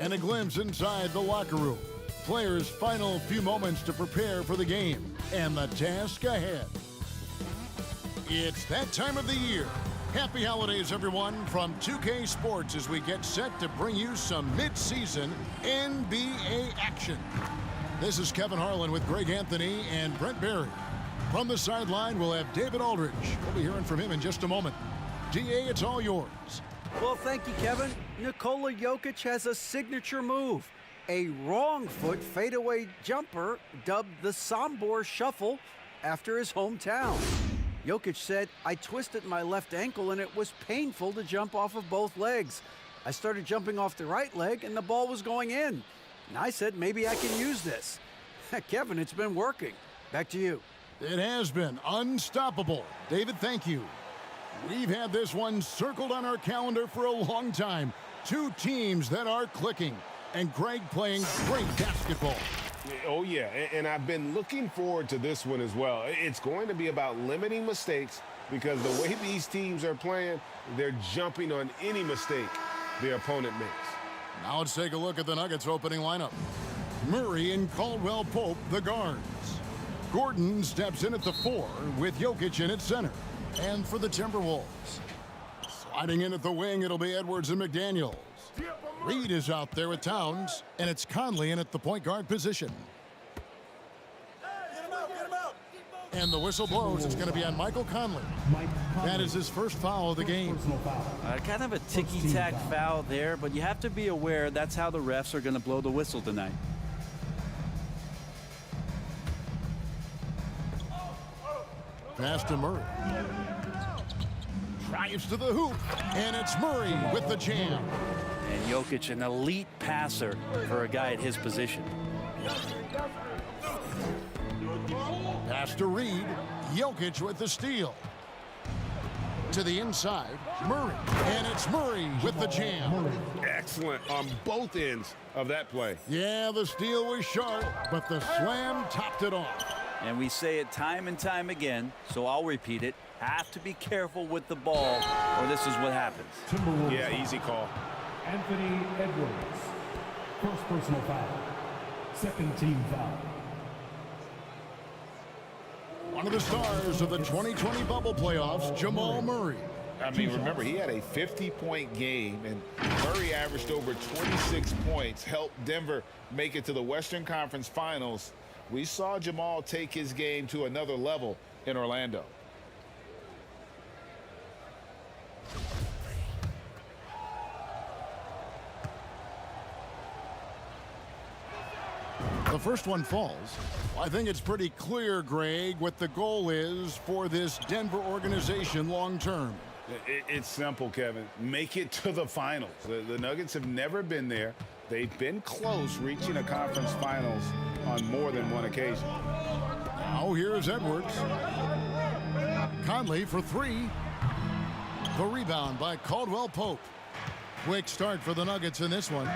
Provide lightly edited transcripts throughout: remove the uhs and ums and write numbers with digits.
And a glimpse inside the locker room. Players' final few moments to prepare for the game and the task ahead. It's that time of the year. Happy holidays, everyone, from 2K Sports as we get set to bring you some mid-season NBA action. This is Kevin Harlan with Greg Anthony and Brent Barry. From the sideline, we'll have David Aldridge. We'll be hearing from him in just a moment. DA, it's all yours. Well, thank you, Kevin. Nikola Jokic has a signature move. A wrong foot fadeaway jumper dubbed the Sombor Shuffle after his hometown. Jokic said, "I twisted my left ankle and it was painful to jump off of both legs. I started jumping off the right leg and the ball was going in. And I said, maybe I can use this." Kevin, it's been working. Back to you. It has been unstoppable. David, thank you. We've had this one circled on our calendar for a long time. Two teams that are clicking. And Greg playing great basketball. Oh, yeah, and I've been looking forward to this one as well. It's going to be about limiting mistakes because the way these teams are playing, they're jumping on any mistake the opponent makes. Now let's take a look at the Nuggets opening lineup. Murray and Caldwell Pope, the guards. Gordon steps in at the 4 with Jokic in at center. And for the Timberwolves, sliding in at the wing, it'll be Edwards and McDaniels. Reed is out there with Towns, and it's Conley in at the point guard position. And the whistle blows. It's going to be on Michael Conley. That is his first foul of the game. Kind of a ticky-tack foul there, but you have to be aware that's how the refs are going to blow the whistle tonight. Pass to Murray. Drives to the hoop, and it's Murray with the jam. And Jokic, an elite passer for a guy at his position. Pass to Reed. Jokic with the steal. To the inside, Murray. And it's Murray with the jam. Excellent on both ends of that play. Yeah, the steal was sharp, but the slam topped it off. And we say it time and time again, so I'll repeat it. Have to be careful with the ball, or this is what happens. Yeah, easy call. Anthony Edwards, first personal foul, second team foul. One of the stars of the 2020 bubble playoffs, Jamal Murray. I mean, remember, he had a 50-point game, and Murray averaged over 26 points, helped Denver make it to the Western Conference Finals. We saw Jamal take his game to another level in Orlando. The first one falls. I think it's pretty clear, Greg, what the goal is for this Denver organization long term. It's simple, Kevin. Make it to the finals. The Nuggets have never been there. They've been close reaching a conference finals on more than one occasion. Now here's Edwards. Conley for 3. The rebound by Caldwell Pope. Quick start for the Nuggets in this one.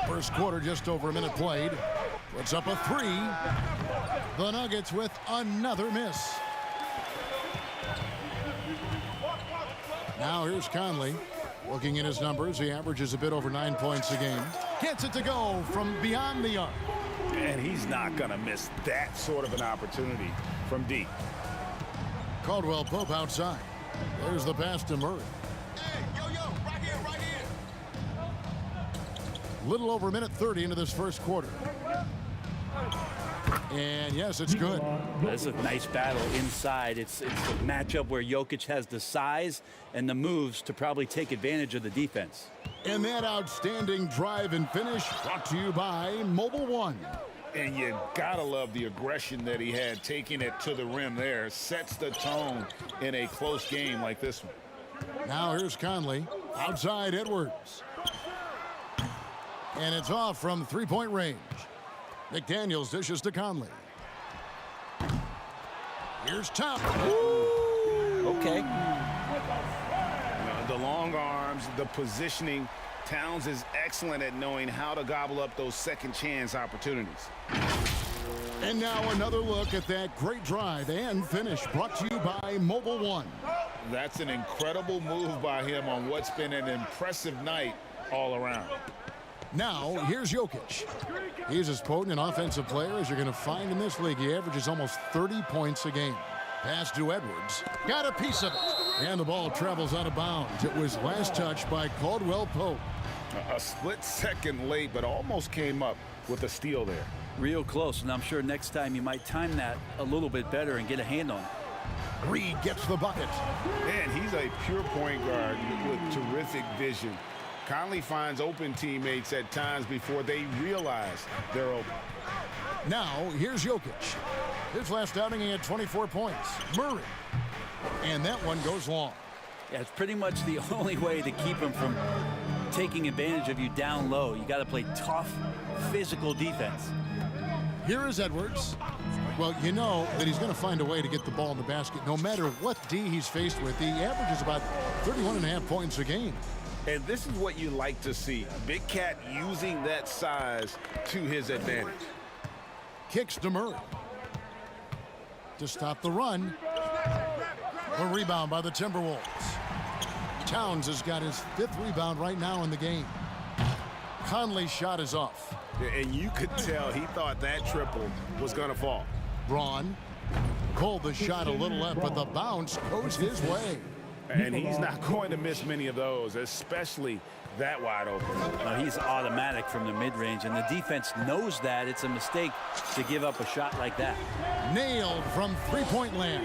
First quarter, just over a minute played. Puts up a 3. The Nuggets with another miss. Now here's Conley. Looking at his numbers, he averages a bit over 9 points a game. Gets it to go from beyond the arc. And he's not going to miss that sort of an opportunity from deep. Caldwell Pope outside. There's the pass to Murray. Hey, yo, right here, right here. Little over a minute 30 into this first quarter. And yes, it's good. That's a nice battle inside. It's a matchup where Jokic has the size and the moves to probably take advantage of the defense. And that outstanding drive and finish brought to you by Mobile One. And you gotta love the aggression that he had taking it to the rim there. Sets the tone in a close game like this one. Now here's Conley. Outside Edwards. And it's off from three-point range. McDaniels dishes to Conley. Here's Top. Okay. The long arms, the positioning. Towns is excellent at knowing how to gobble up those second chance opportunities. And now another look at that great drive and finish brought to you by Mobile One. That's an incredible move by him on what's been an impressive night all around. Now, here's Jokic. He's as potent an offensive player as you're going to find in this league. He averages almost 30 points a game. Pass to Edwards. Got a piece of it. And the ball travels out of bounds. It was last touched by Caldwell Pope. A split second late, but almost came up with a steal there. Real close, and I'm sure next time you might time that a little bit better and get a hand on it. Reed gets the bucket. Man, he's a pure point guard with terrific vision. Conley finds open teammates at times before they realize they're open. Now, here's Jokic. His last outing, he had 24 points. Murray. And that one goes long. Yeah, it's pretty much the only way to keep him from taking advantage of you down low. You got to play tough, physical defense. Here is Edwards. Well, you know that he's going to find a way to get the ball in the basket. No matter what D he's faced with, he averages about 31.5 points a game. And this is what you like to see. Big Cat using that size to his advantage. Kicks to Murray. To stop the run. A rebound by the Timberwolves. Towns has got his 5th rebound right now in the game. Conley's shot is off. And you could tell he thought that triple was going to fall. Braun pulled the shot a little left, but the bounce goes his way. And he's not going to miss many of those, especially that wide open. Now, he's automatic from the mid-range, and the defense knows that it's a mistake to give up a shot like that. Nailed from three-point land.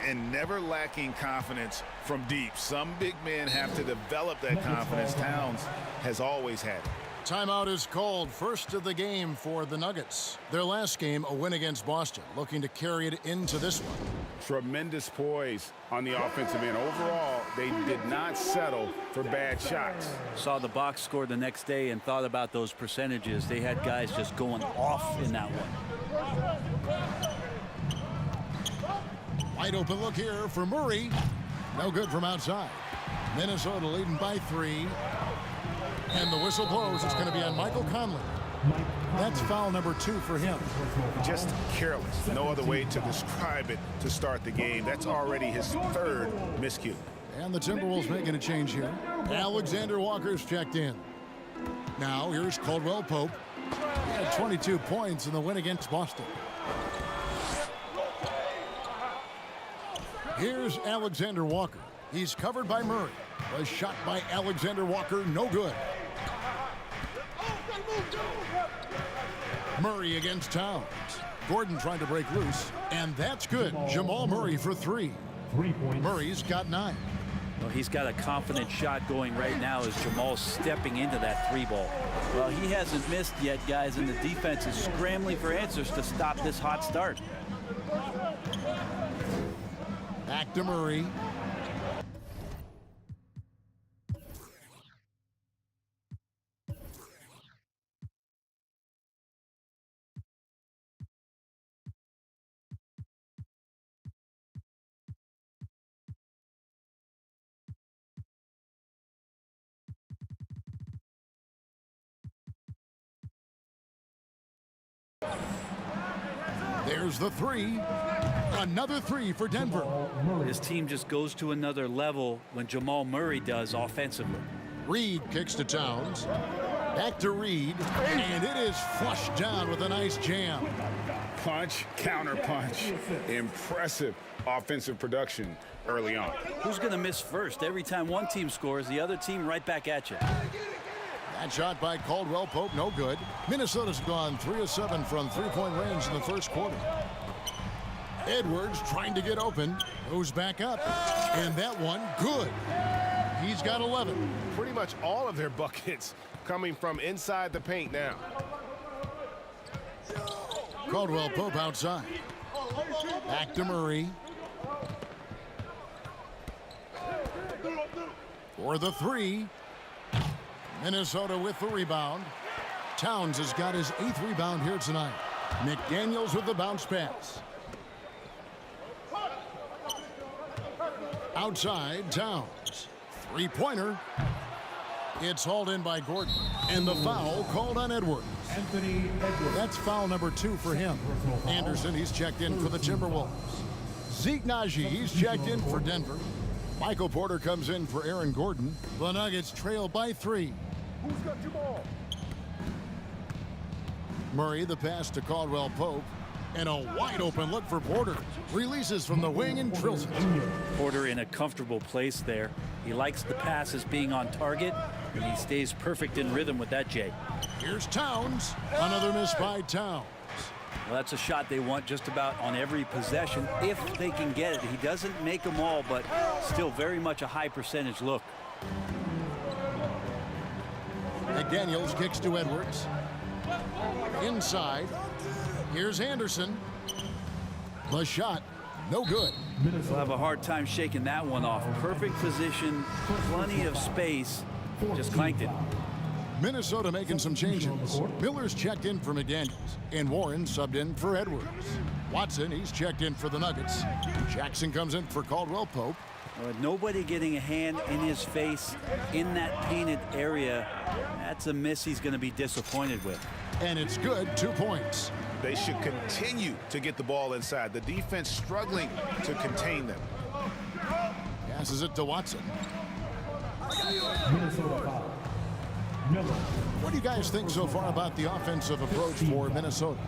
And never lacking confidence from deep. Some big men have to develop that confidence. Towns has always had it. Timeout is called. First of the game for the Nuggets. Their last game, a win against Boston, looking to carry it into this one. Tremendous poise on the offensive end. Overall, they did not settle for bad shots. Saw the box score the next day and thought about those percentages. They had guys just going off in that one. Wide open look here for Murray. No good from outside. Minnesota leading by 3. And the whistle blows. It's going to be on Michael Conley. That's foul number 2 for him. Just careless. No other way to describe it to start the game. That's already his 3rd miscue. And the Timberwolves making a change here. Alexander Walker's checked in. Now here's Caldwell Pope. He had 22 points in the win against Boston. Here's Alexander Walker. He's covered by Murray. A shot by Alexander Walker, no good. Murray against Towns. Gordon trying to break loose, and that's good. Jamal Murray for 3. 3 points. Murray's got 9. Well, he's got a confident shot going right now as Jamal's stepping into that 3-ball. Well, he hasn't missed yet, guys, and the defense is scrambling for answers to stop this hot start. Back to Murray. There's the 3. Another 3 for Denver. His team just goes to another level when Jamal Murray does offensively. Reed kicks to Towns. Back to Reed. And it is flushed down with a nice jam. Punch, counter punch. Impressive offensive production early on. Who's going to miss first? Every time one team scores, the other team right back at you. That shot by Caldwell Pope, no good. Minnesota's gone 3 of 7 from three-point range in the first quarter. Edwards trying to get open. Goes back up. And that one, good. He's got 11. Pretty much all of their buckets coming from inside the paint now. Caldwell Pope outside. Back to Murray. For the 3. Minnesota with the rebound. Towns has got his 8th rebound here tonight. McDaniels with the bounce pass. Outside, Towns. Three-pointer. It's hauled in by Gordon. And the foul called on Edwards. Anthony Edwards. That's foul number 2 for him. Anderson, he's checked in for the Timberwolves. Zeke Naji, he's checked in for Denver. Michael Porter comes in for Aaron Gordon. The Nuggets trail by 3. Who's got Jamal? Murray, the pass to Caldwell Pope. And a wide open look for Porter. Releases from the wing and drills it. Porter in a comfortable place there. He likes the passes being on target, and he stays perfect in rhythm with that, Jay. Here's Towns. Another miss by Towns. Well, that's a shot they want just about on every possession, if they can get it. He doesn't make them all, but still very much a high percentage look. McDaniels kicks to Edwards. Inside. Here's Anderson. The shot, no good. They'll have a hard time shaking that one off. Perfect position, plenty of space, just clanked it. Minnesota making some changes. Miller's checked in for McDaniels, and Warren subbed in for Edwards. Watson, he's checked in for the Nuggets. Jackson comes in for Caldwell Pope. With nobody getting a hand in his face in that painted area, that's a miss he's going to be disappointed with. And it's good, 2 points. They should continue to get the ball inside. The defense struggling to contain them. Passes it to Watson. Minnesota foul. Miller. What do you guys think so far about the offensive approach for Minnesota?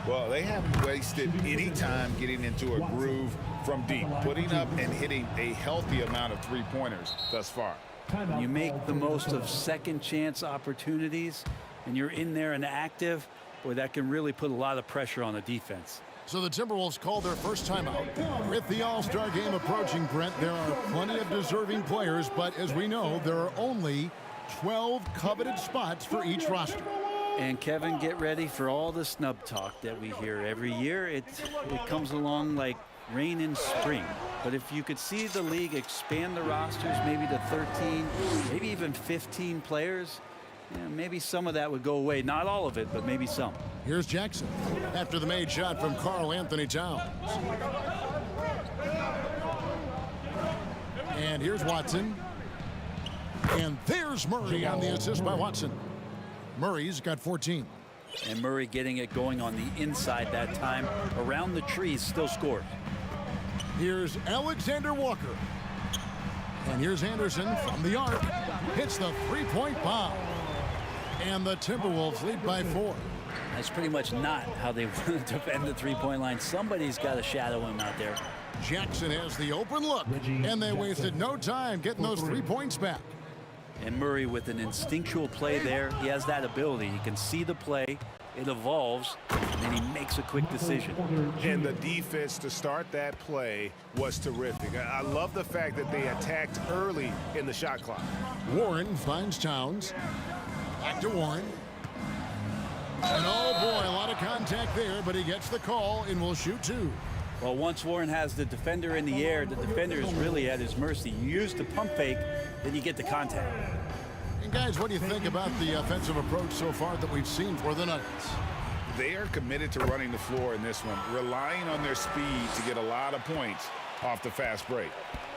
Well, they haven't wasted any time getting into a groove from deep, putting up and hitting a healthy amount of three-pointers thus far. When you make the most of second chance opportunities and you're in there and active, boy, that can really put a lot of pressure on the defense. So the Timberwolves called their first timeout. With the All-Star game approaching, Brent, there are plenty of deserving players, but as we know, there are only 12 coveted spots for each roster. And Kevin, get ready for all the snub talk that we hear every year. It comes along like rain in spring. But if you could see the league expand the rosters maybe to 13, maybe even 15 players, maybe some of that would go away. Not all of it, but maybe some. Here's Jackson after the made shot from Karl Anthony Towns. And here's Watson. And there's Murray on the assist by Watson. Murray's got 14. And Murray getting it going on the inside that time. Around the trees, still scored. Here's Alexander Walker. And here's Anderson from the arc. Hits the three-point bomb. And the Timberwolves lead by 4. That's pretty much not how they want to defend the three-point line. Somebody's got to shadow him out there. Jackson has the open look. And they wasted no time getting those 3 points back. And Murray with an instinctual play there. He has that ability. He can see the play. It evolves, and then he makes a quick decision. And the defense to start that play was terrific. I love the fact that they attacked early in the shot clock. Warren finds Towns. Back to Warren. And oh boy, a lot of contact there, but he gets the call and will shoot 2. Well, once Warren has the defender in the air, the defender is really at his mercy. You use the pump fake, then you get the contact. And guys, what do you think about the offensive approach so far that we've seen for the Nuggets? They are committed to running the floor in this one, relying on their speed to get a lot of points off the fast break.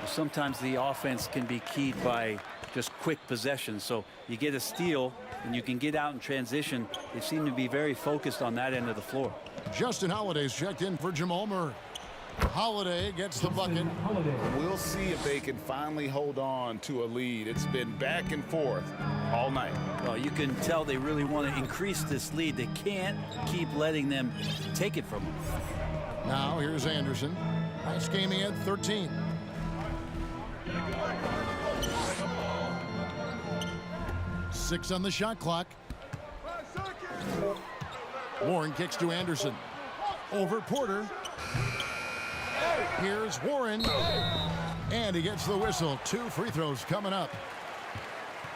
Sometimes the offense can be keyed by just quick possessions. So you get a steal and you can get out in transition. They seem to be very focused on that end of the floor. Justin Holiday's checked in for Jamal Murray. Holiday gets the bucket. We'll see if they can finally hold on to a lead. It's been back and forth all night. Well, you can tell they really want to increase this lead. They can't keep letting them take it from them. Now here's Anderson. Last game he had 13. Six on the shot clock. Warren kicks to Anderson. Over Porter. Here's Warren. And he gets the whistle. 2 free throws coming up.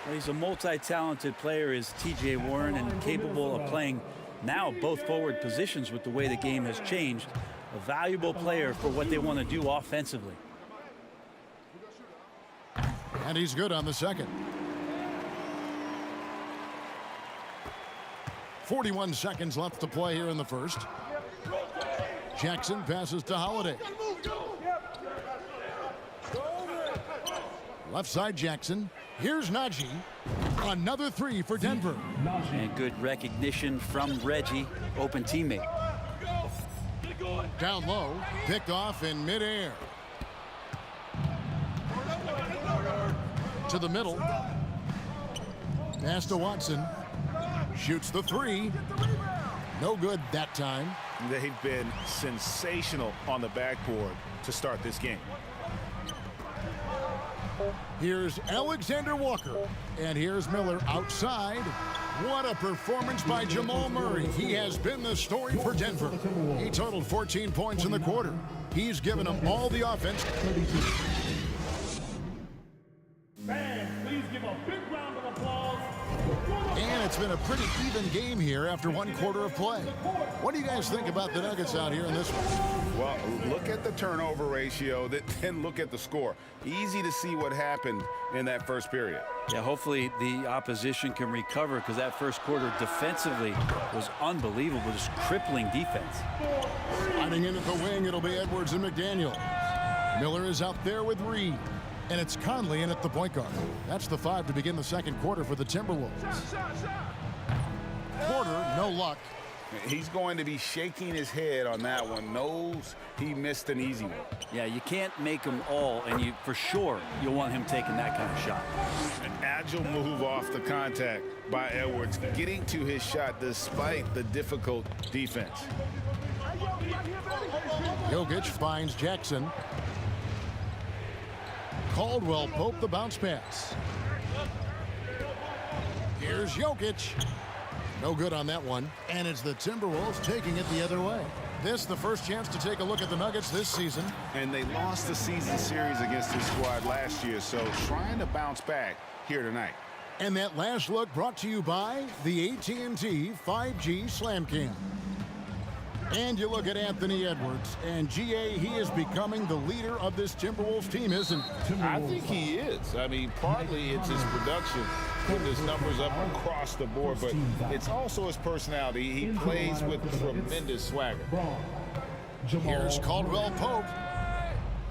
Well, he's a multi-talented player, is T.J. Warren, and capable of playing now both forward positions with the way the game has changed. A valuable player for what they want to do offensively. And he's good on the second. 41 seconds left to play here in the first. Jackson passes to Holiday. Left side Jackson. Here's Naji. Another 3 for Denver. And good recognition from Reggie, open teammate. Down low, picked off in midair. To the middle. Pass to Watson. Shoots the three. No good that time. They've been sensational on the backboard to start this game. Here's Alexander Walker. And here's Miller outside. What a performance by Jamal Murray. He has been the story for Denver. He totaled 14 points in the quarter. He's given them all the offense. Fans, please give a big round of applause. And it's been a pretty even game here after one quarter of play. What do you guys think about the Nuggets out here in this one? Well, look at the turnover ratio, then look at the score. Easy to see what happened in that first period. Yeah, hopefully the opposition can recover, because that first quarter defensively was unbelievable, just crippling defense. Sliding in at the wing, it'll be Edwards and McDaniel. Miller is out there with Reed. And it's Conley in at the point guard. That's the 5 to begin the second quarter for the Timberwolves. Porter, no luck. He's going to be shaking his head on that one. Knows he missed an easy one. Yeah, you can't make them all, and for sure you'll want him taking that kind of shot. An agile move off the contact by Edwards, getting to his shot despite the difficult defense. Jokic finds Jackson. Caldwell Pope the bounce pass. Here's Jokic. No good on that one. And it's the Timberwolves taking it the other way. This the first chance to take a look at the Nuggets this season. And they lost the season series against this squad last year, so trying to bounce back here tonight. And that last look brought to you by the AT&T 5G Slam Cam. And you look at Anthony Edwards, and GA, he is becoming the leader of this Timberwolves team, isn't he? I think he is. I mean, partly it's his production, putting his numbers up across the board, but it's also his personality. He plays with tremendous swagger. Here's Caldwell Pope,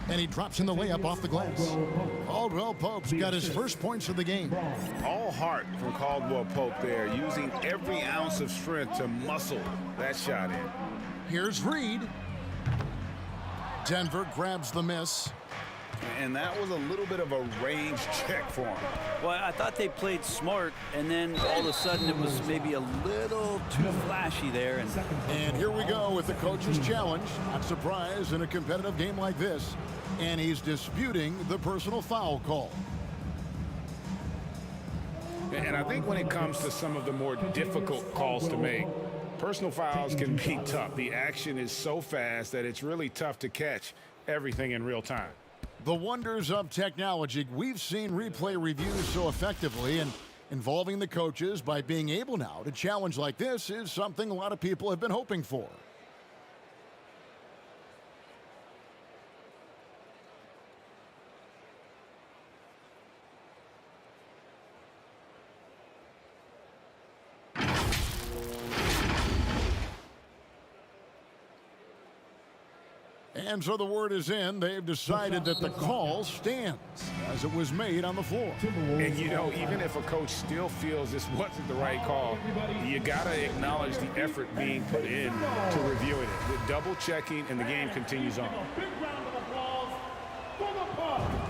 and he drops in the layup off the glass. Caldwell Pope's got his first points of the game. All heart from Caldwell Pope there, using every ounce of strength to muscle that shot in. Here's Reed. Denver grabs the miss. And that was a little bit of a range check for him. Well, I thought they played smart, and then all of a sudden it was maybe a little too flashy there. And here we go with the coach's challenge. Not surprised in a competitive game like this. And he's disputing the personal foul call. And I think when it comes to some of the more difficult calls to make, personal fouls can be tough. The action is so fast that it's really tough to catch everything in real time. The wonders of technology. We've seen replay reviews so effectively, and involving the coaches by being able now to challenge like this is something a lot of people have been hoping for. And so the word is in. They've decided that the call stands as it was made on the floor. And, you know, even if a coach still feels this wasn't the right call, you got to acknowledge the effort being put in to reviewing it. The double checking, and the game continues on.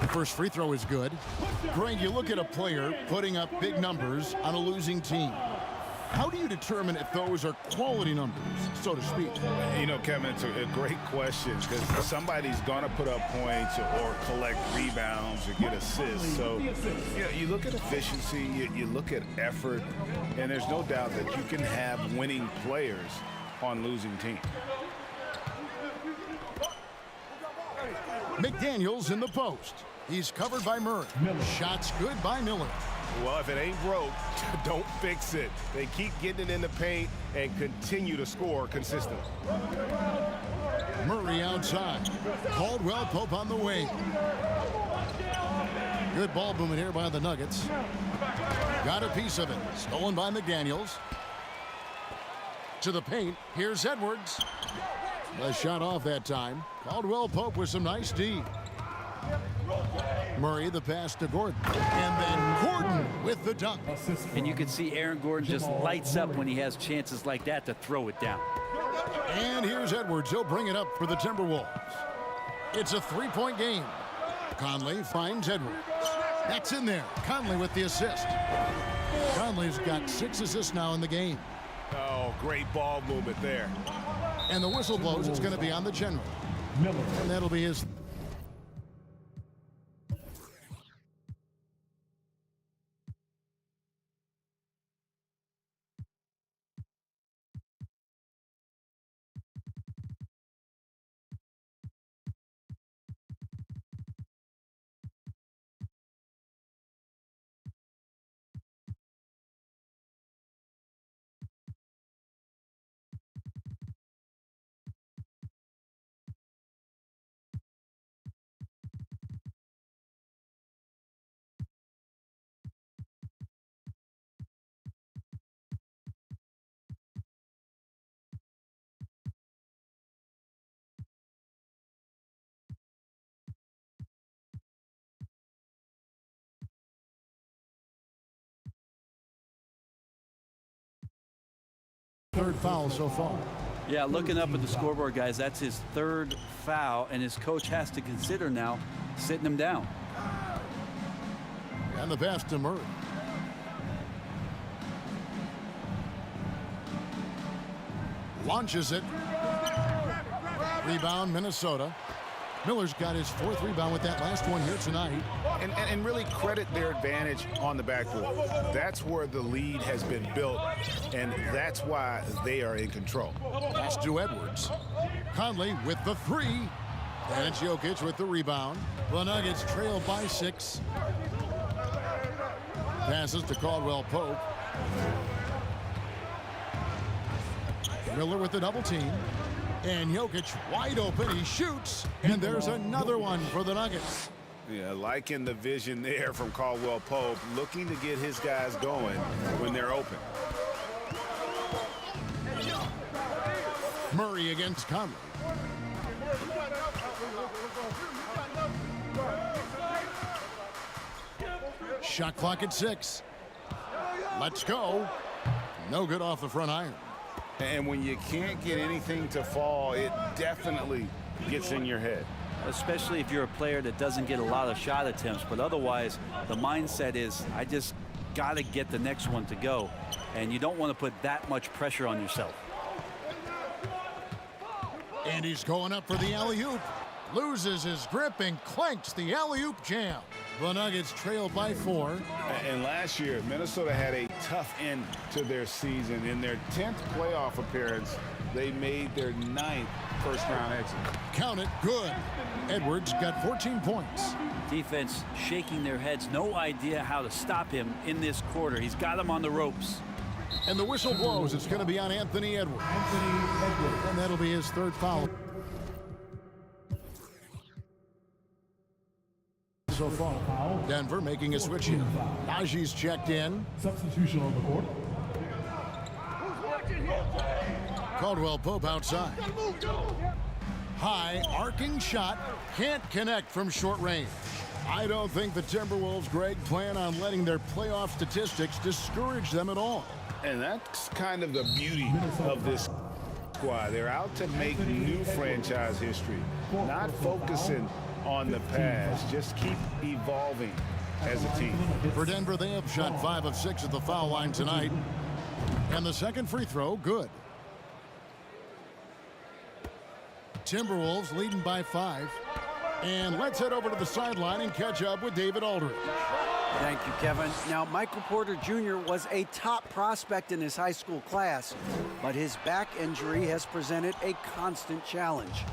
The first free throw is good. Greg, you look at a player putting up big numbers on a losing team. How do you determine if those are quality numbers, so to speak? You know, Kevin, it's a great question, because somebody's going to put up points or collect rebounds or get assists. So, you look at efficiency, you look at effort, and there's no doubt that you can have winning players on losing teams. McDaniel's in the post. He's covered by Murray. Shots good by Miller. Well, if it ain't broke, don't fix it. They keep getting it in the paint and continue to score consistently. Murray outside. Caldwell Pope on the wing. Good ball movement here by the Nuggets. Got a piece of it. Stolen by McDaniels. To the paint. Here's Edwards. A shot off that time. Caldwell Pope with some nice D. Murray the pass to Gordon. And then Gordon with the dunk. And you can see Aaron Gordon just lights up when he has chances like that to throw it down. And here's Edwards. He'll bring it up for the Timberwolves. It's a three-point game. Conley finds Edwards. That's in there. Conley with the assist. Conley's got 6 assists now in the game. Oh, great ball movement there. And the whistle blows. It's going to be on the general. And that'll be his. Third foul so far. Yeah, looking up at the scoreboard, guys, that's his 3rd foul, and his coach has to consider now sitting him down. And the pass to Murray. Launches it. Rebound, Minnesota. Miller's got his 4th rebound with that last one here tonight. And really credit their advantage on the backboard. That's where the lead has been built, and that's why they are in control. Pass to Edwards. Conley with the 3. And it's Jokic with the rebound. The Nuggets trail by 6. Passes to Caldwell Pope. Miller with the double team. And Jokic wide open. He shoots. And there's another one for the Nuggets. Yeah, liking the vision there from Caldwell Pope, looking to get his guys going when they're open. Murray against Conley. Shot clock at 6. Let's go. No good off the front iron. And when you can't get anything to fall, it definitely gets in your head. Especially if you're a player that doesn't get a lot of shot attempts, but otherwise the mindset is, I just got to get the next one to go, and you don't want to put that much pressure on yourself. And he's going up for the alley-oop. Loses his grip and clanks the alley-oop jam. The Nuggets trail by 4. And last year, Minnesota had a tough end to their season. In their 10th playoff appearance, they made their 9th first-round exit. Count it, good. Edwards got 14 points. Defense shaking their heads, no idea how to stop him in this quarter. He's got him on the ropes. And the whistle blows. It's going to be on Anthony Edwards. And that'll be his 3rd foul so far. Denver making a switch here. Najee's checked in. Substitution on the court. Caldwell Pope outside. High arcing shot. Can't connect from short range. I don't think the Timberwolves, Greg, plan on letting their playoff statistics discourage them at all. And that's kind of the beauty of this squad. They're out to make new franchise history, not focusing on the past. Just keep evolving as a team. For Denver, they have shot 5 of 6 at the foul line tonight. And the second free throw, good. Timberwolves leading by 5. And let's head over to the sideline and catch up with David Aldridge. Thank you, Kevin. Now, Michael Porter Jr. was a top prospect in his high school class, but his back injury has presented a constant challenge.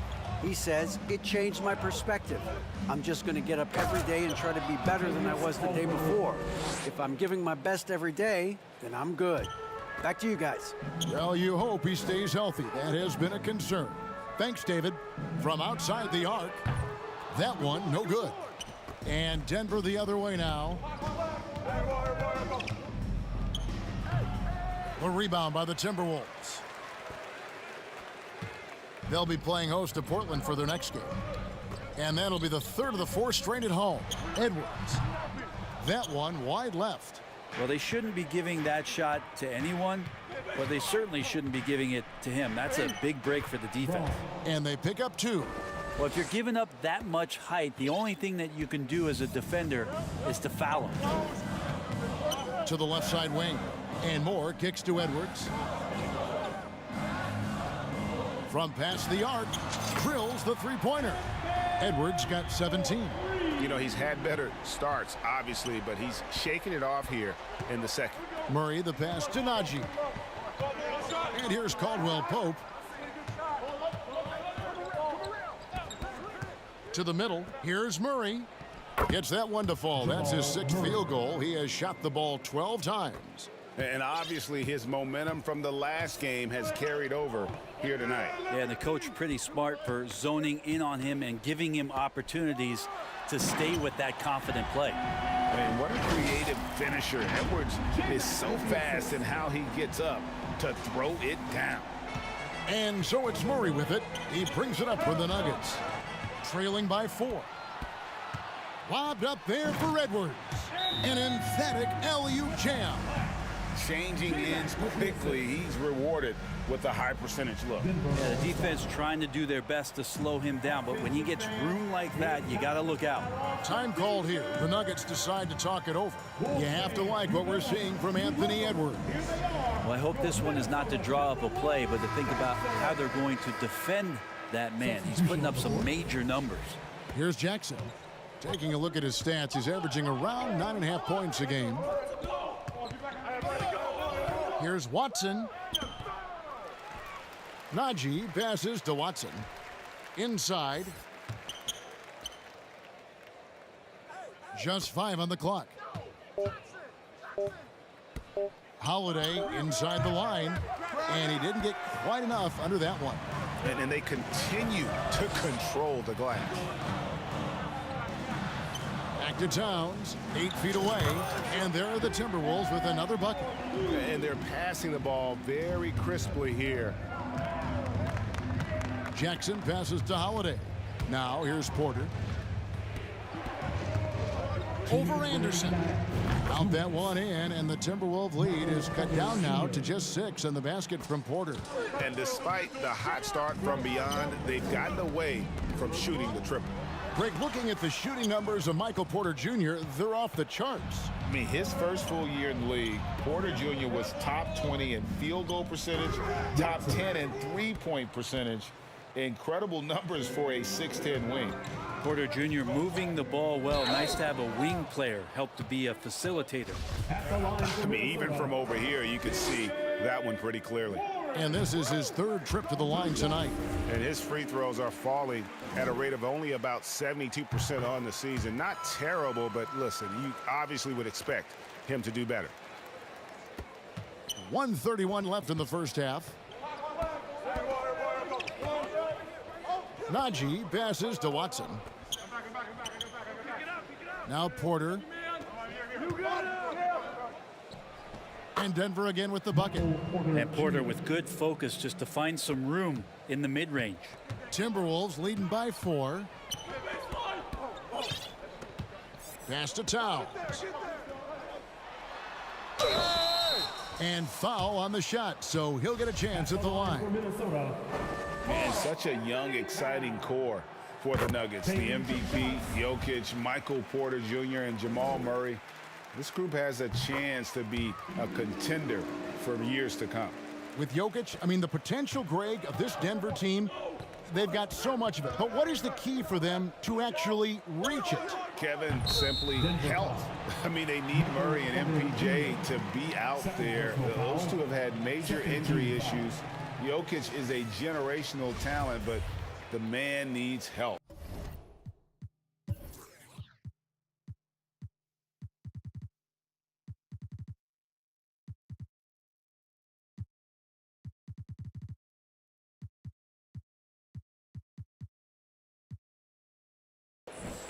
He says, it changed my perspective. I'm just going to get up every day and try to be better than I was the day before. If I'm giving my best every day, then I'm good. Back to you guys. Well, you hope he stays healthy. That has been a concern. Thanks, David. From outside the arc, that one, no good. And Denver the other way now. A rebound by the Timberwolves. They'll be playing host to Portland for their next game. And that'll be the 3rd of the 4 straight at home. Edwards. That one wide left. Well, they shouldn't be giving that shot to anyone, Well, they certainly shouldn't be giving it to him. That's a big break for the defense. And they pick up 2. Well, if you're giving up that much height, the only thing that you can do as a defender is to foul him. To the left side wing. And Moore kicks to Edwards. From past the arc, drills the three-pointer. Edwards got 17. You know, he's had better starts, obviously, but he's shaking it off here in the second. Murray the pass to Najee. And here's Caldwell Pope. To the middle. Here's Murray. Gets that one to fall. That's his 6th field goal. He has shot the ball 12 times. And obviously his momentum from the last game has carried over here tonight. Yeah, and the coach pretty smart for zoning in on him and giving him opportunities to stay with that confident play. And what a creative finisher. Edwards is so fast in how he gets up to throw it down. And so it's Murray with it. He brings it up for the Nuggets. Trailing by 4. Lobbed up there for Edwards. An emphatic alley-oop jam. Changing ends quickly. He's rewarded with a high percentage look. Yeah, the defense trying to do their best to slow him down, but when he gets room like that, you got to look out. Time called here. The Nuggets decide to talk it over. You have to like what we're seeing from Anthony Edwards. Well, I hope this one is not to draw up a play, but to think about how they're going to defend that man. He's putting up some major numbers. Here's Jackson. Taking a look at his stats, he's averaging around 9.5 points a game. Here's Watson. Najee passes to Watson. Inside. Just 5 on the clock. Holiday inside the line, and he didn't get quite enough under that one. And they continue to control the glass. Back to Towns, 8 feet away, and there are the Timberwolves with another bucket. And they're passing the ball very crisply here. Jackson passes to Holiday. Now here's Porter. Over Anderson. Out that one in, and the Timberwolves lead is cut down now to just 6 in the basket from Porter. And despite the hot start from beyond, they've gotten away from shooting the triple. Greg, looking at the shooting numbers of Michael Porter Jr., they're off the charts. I mean, his first full year in the league, Porter Jr. was top 20 in field goal percentage, top 10 in three-point percentage. Incredible numbers for a 6'10" wing. Porter Jr. moving the ball well. Nice to have a wing player help to be a facilitator. I mean, even from over here, you could see that one pretty clearly. And this is his 3rd trip to the line tonight. And his free throws are falling at a rate of only about 72% on the season. Not terrible, but listen, you obviously would expect him to do better. 1:31 left in the first half. Najee passes to Watson. Now Porter. And Denver again with the bucket. And Porter with good focus just to find some room in the mid-range. Timberwolves leading by 4. Pass to Towns. And foul on the shot, so he'll get a chance at the line. Man, such a young, exciting core for the Nuggets. The MVP, Jokic, Michael Porter Jr., and Jamal Murray. This group has a chance to be a contender for years to come. With Jokic, I mean, the potential, Greg, of this Denver team, they've got so much of it. But what is the key for them to actually reach it? Kevin, simply health. I mean, they need Murray and MPJ to be out there. Those two have had major injury issues. Jokic is a generational talent, but the man needs help.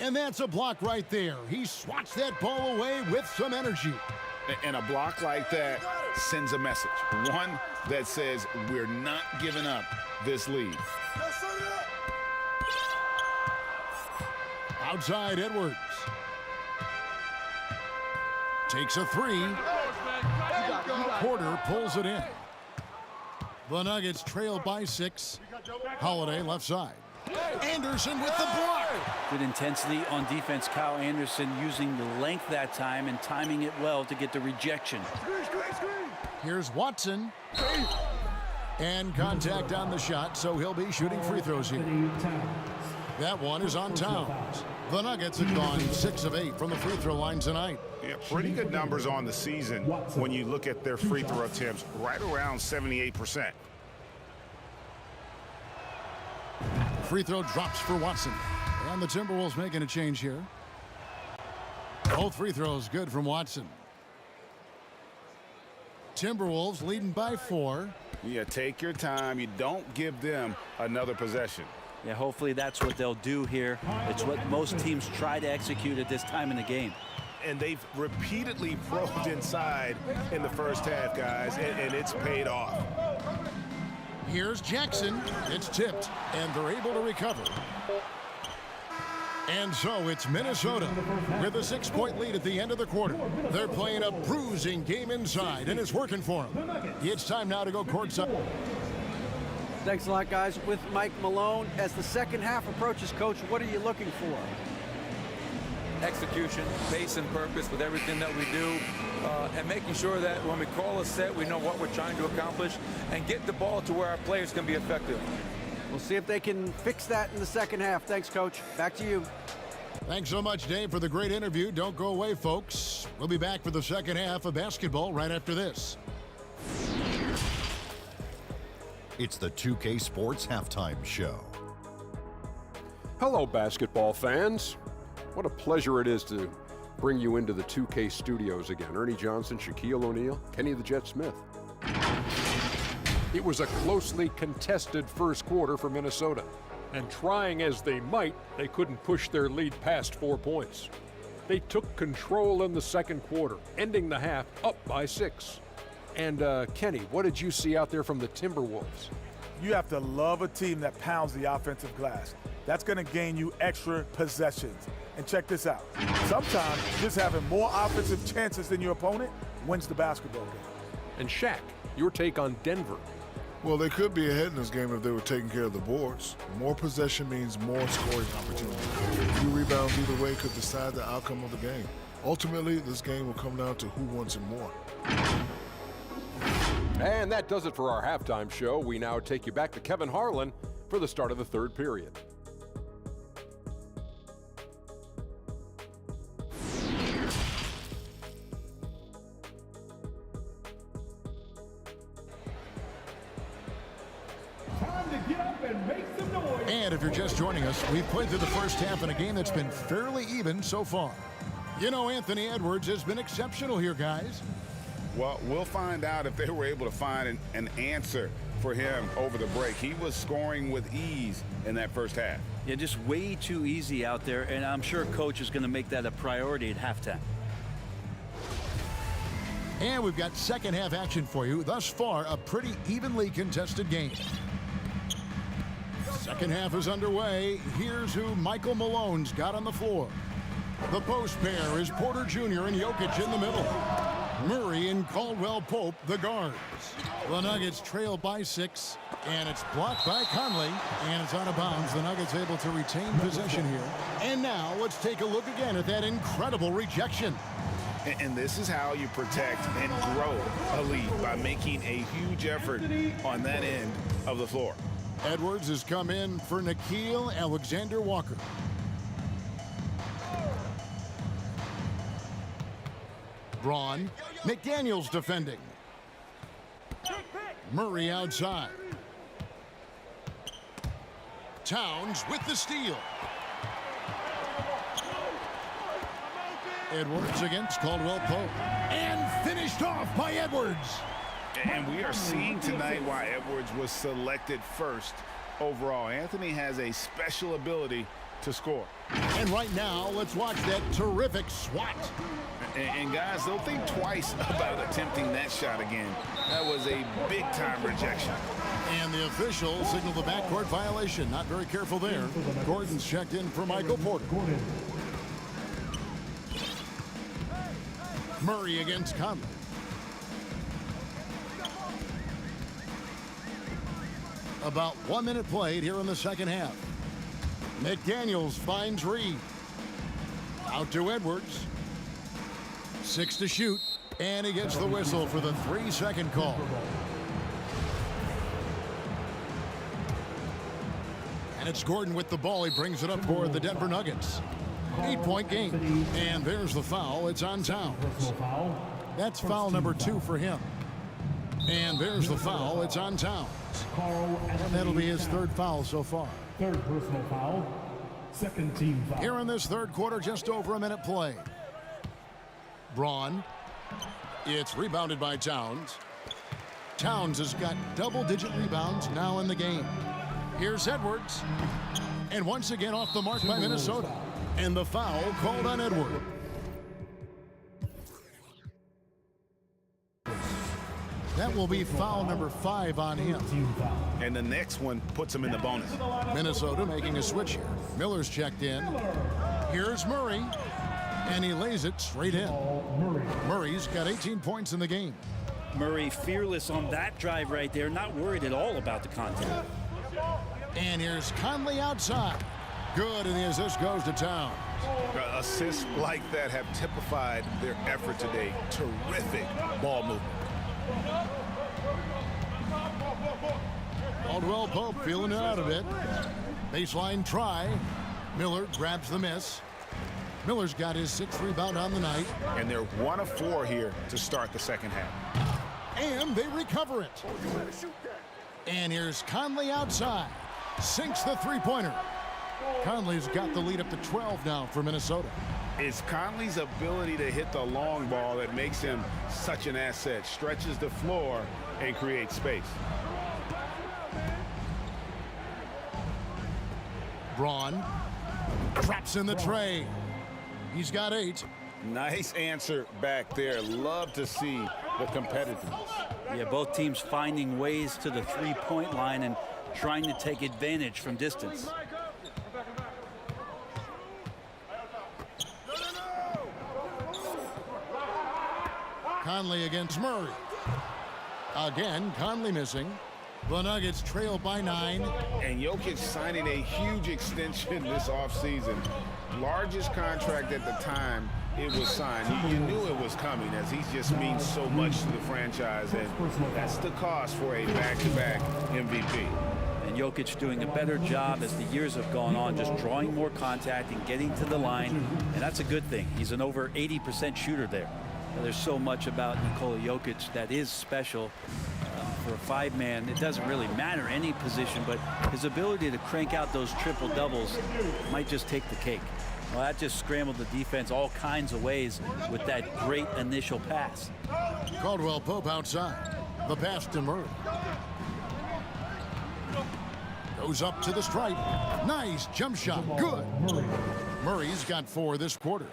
And that's a block right there. He swats that ball away with some energy. And a block like that sends a message. One that says we're not giving up this lead. Outside Edwards. Takes a 3. Porter pulls it in. The Nuggets trail by 6. Holiday left side. Anderson with the block. Good intensity on defense. Kyle Anderson using the length that time and timing it well to get the rejection. Here's Watson. And contact on the shot, so he'll be shooting free throws here. That one is on Towns. The Nuggets have gone 6 of 8 from the free throw line tonight. Yeah, pretty good numbers on the season when you look at their free throw attempts, right around 78%. Free throw drops for Watson. And the Timberwolves making a change here. Both free throws good from Watson. Timberwolves leading by 4. Yeah, take your time. You don't give them another possession. Yeah, hopefully that's what they'll do here. It's what most teams try to execute at this time in the game. And they've repeatedly probed inside in the first half, guys, and it's paid off. Here's Jackson. It's tipped, and they're able to recover. And so it's Minnesota with a 6-point lead at the end of the quarter. They're playing a bruising game inside, and it's working for them. It's time now to go courtside. Thanks a lot, guys. With Mike Malone, as the second half approaches, Coach, what are you looking for? Execution, pace and purpose with everything that we do, and making sure that when we call a set, we know what we're trying to accomplish and get the ball to where our players can be effective. We'll see if they can fix that in the second half. Thanks, Coach. Back to you. Thanks so much, Dave, for the great interview. Don't go away, folks. We'll be back for the second half of basketball right after this. It's the 2K Sports Halftime Show. Hello, basketball fans. What a pleasure it is to bring you into the 2K studios again. Ernie Johnson, Shaquille O'Neal, Kenny the Jet Smith. It was a closely contested first quarter for Minnesota. And trying as they might, they couldn't push their lead past 4 points. They took control in the second quarter, ending the half up by 6. And Kenny, what did you see out there from the Timberwolves? You have to love a team that pounds the offensive glass. That's going to gain you extra possessions. And check this out. Sometimes just having more offensive chances than your opponent wins the basketball game. And Shaq, your take on Denver. Well, they could be ahead in this game if they were taking care of the boards. More possession means more scoring opportunities. A few rebounds either way could decide the outcome of the game. Ultimately, this game will come down to who wants it more. And that does it for our halftime show. We now take you back to Kevin Harlan for the start of the third period. Time to get up and make some noise. And if you're just joining us, we've played through the first half in a game that's been fairly even so far. You know, Anthony Edwards has been exceptional here, guys. Well, we'll find out if they were able to find an answer for him over the break. He was scoring with ease in that first half. Yeah, just way too easy out there, and I'm sure Coach is going to make that a priority at halftime. And we've got second half action for you. Thus far, a pretty evenly contested game. Second half is underway. Here's who Michael Malone's got on the floor. The post pair is Porter Jr. and Jokic in the middle. Murray and Caldwell-Pope, the guards. The Nuggets trail by 6, and it's blocked by Conley, and it's out of bounds. The Nuggets able to retain possession here. And now let's take a look again at that incredible rejection. And this is how you protect and grow a lead, by making a huge effort on that end of the floor. Edwards has come in for Nickeil Alexander-Walker. Braun. McDaniels defending. Murray outside. Towns with the steal. Edwards against Caldwell-Pope. And finished off by Edwards. And we are seeing tonight why Edwards was selected first overall. Anthony has a special ability to score. And right now, let's watch that terrific swat. And guys, they'll think twice about attempting that shot again. That was a big-time rejection. And the official signaled the backcourt violation. Not very careful there. Gordon's checked in for Michael Porter. Murray against Conley. About 1 minute played here in the second half. McDaniels finds Reed. Out to Edwards. 6 to shoot. And he gets the whistle for the 3-second call. And it's Gordon with the ball. He brings it up for the Denver Nuggets. 8-point game. And there's the foul. It's on Towns. That's foul number 2 for him. And there's the foul. It's on Towns. And that'll be his 3rd foul so far. 3rd personal foul. 2nd team foul. Here in this 3rd quarter, just over a minute play. Braun. It's rebounded by Towns. Towns has got double-digit rebounds now in the game. Here's Edwards. And once again off the mark by Minnesota. And the foul called on Edwards. That will be foul number 5 on him. And the next one puts him in the bonus. Minnesota making a switch here. Miller's checked in. Here's Murray. And he lays it straight in. Murray's got 18 points in the game. Murray fearless on that drive right there. Not worried at all about the contact. And here's Conley outside. Good, and the assist goes to Towns. Assists like that have typified their effort today. Terrific ball movement. Caldwell Pope feeling it out a bit. Baseline try. Miller grabs the miss. Miller's got his 6th rebound on the night. And they're 1 of 4 here to start the second half. And they recover it. And here's Conley outside. Sinks the three-pointer. Conley's got the lead up to 12 now for Minnesota. It's Conley's ability to hit the long ball that makes him such an asset. Stretches the floor and creates space. Braun traps in the tray. He's got 8. Nice answer back there. Love to see the competitiveness. Yeah, both teams finding ways to the three-point line and trying to take advantage from distance. Conley against Murray. Again, Conley missing. The Nuggets trail by 9. And Jokic signing a huge extension this offseason. Largest contract at the time it was signed. You knew it was coming, as he just means so much to the franchise, and that's the cost for a back-to-back MVP. And Jokic doing a better job as the years have gone on, just drawing more contact and getting to the line, and that's a good thing. He's an over 80% shooter there. There's so much about Nikola Jokic that is special. For a 5-man, it doesn't really matter any position, but his ability to crank out those triple doubles might just take the cake. Well, that just scrambled the defense all kinds of ways with that great initial pass. Caldwell Pope outside. The pass to Murray. Goes up to the stripe. Nice jump shot. Good. Murray's got 4 this quarter.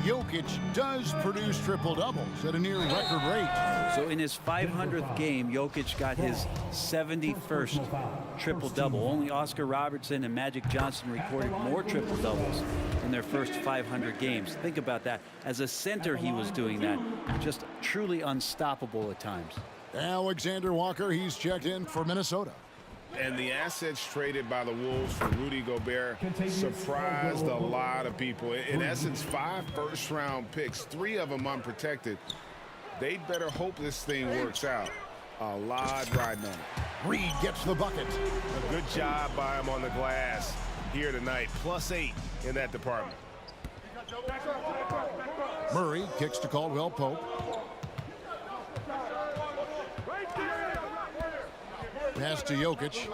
Jokic does produce triple-doubles at a near-record rate. So in his 500th game, Jokic got his 71st triple-double. Only Oscar Robertson and Magic Johnson recorded more triple-doubles in their first 500 games. Think about that. As a center, he was doing that. Just truly unstoppable at times. Alexander Walker, he's checked in for Minnesota. And the assets traded by the Wolves for Rudy Gobert surprised a lot of people. In essence, 5 first-round picks, 3 of them unprotected. They'd better hope this thing works out. A lot riding on it. Reed gets the bucket. A good job by him on the glass here tonight. +8 in that department. Murray kicks to Caldwell Pope. Pass to Jokic.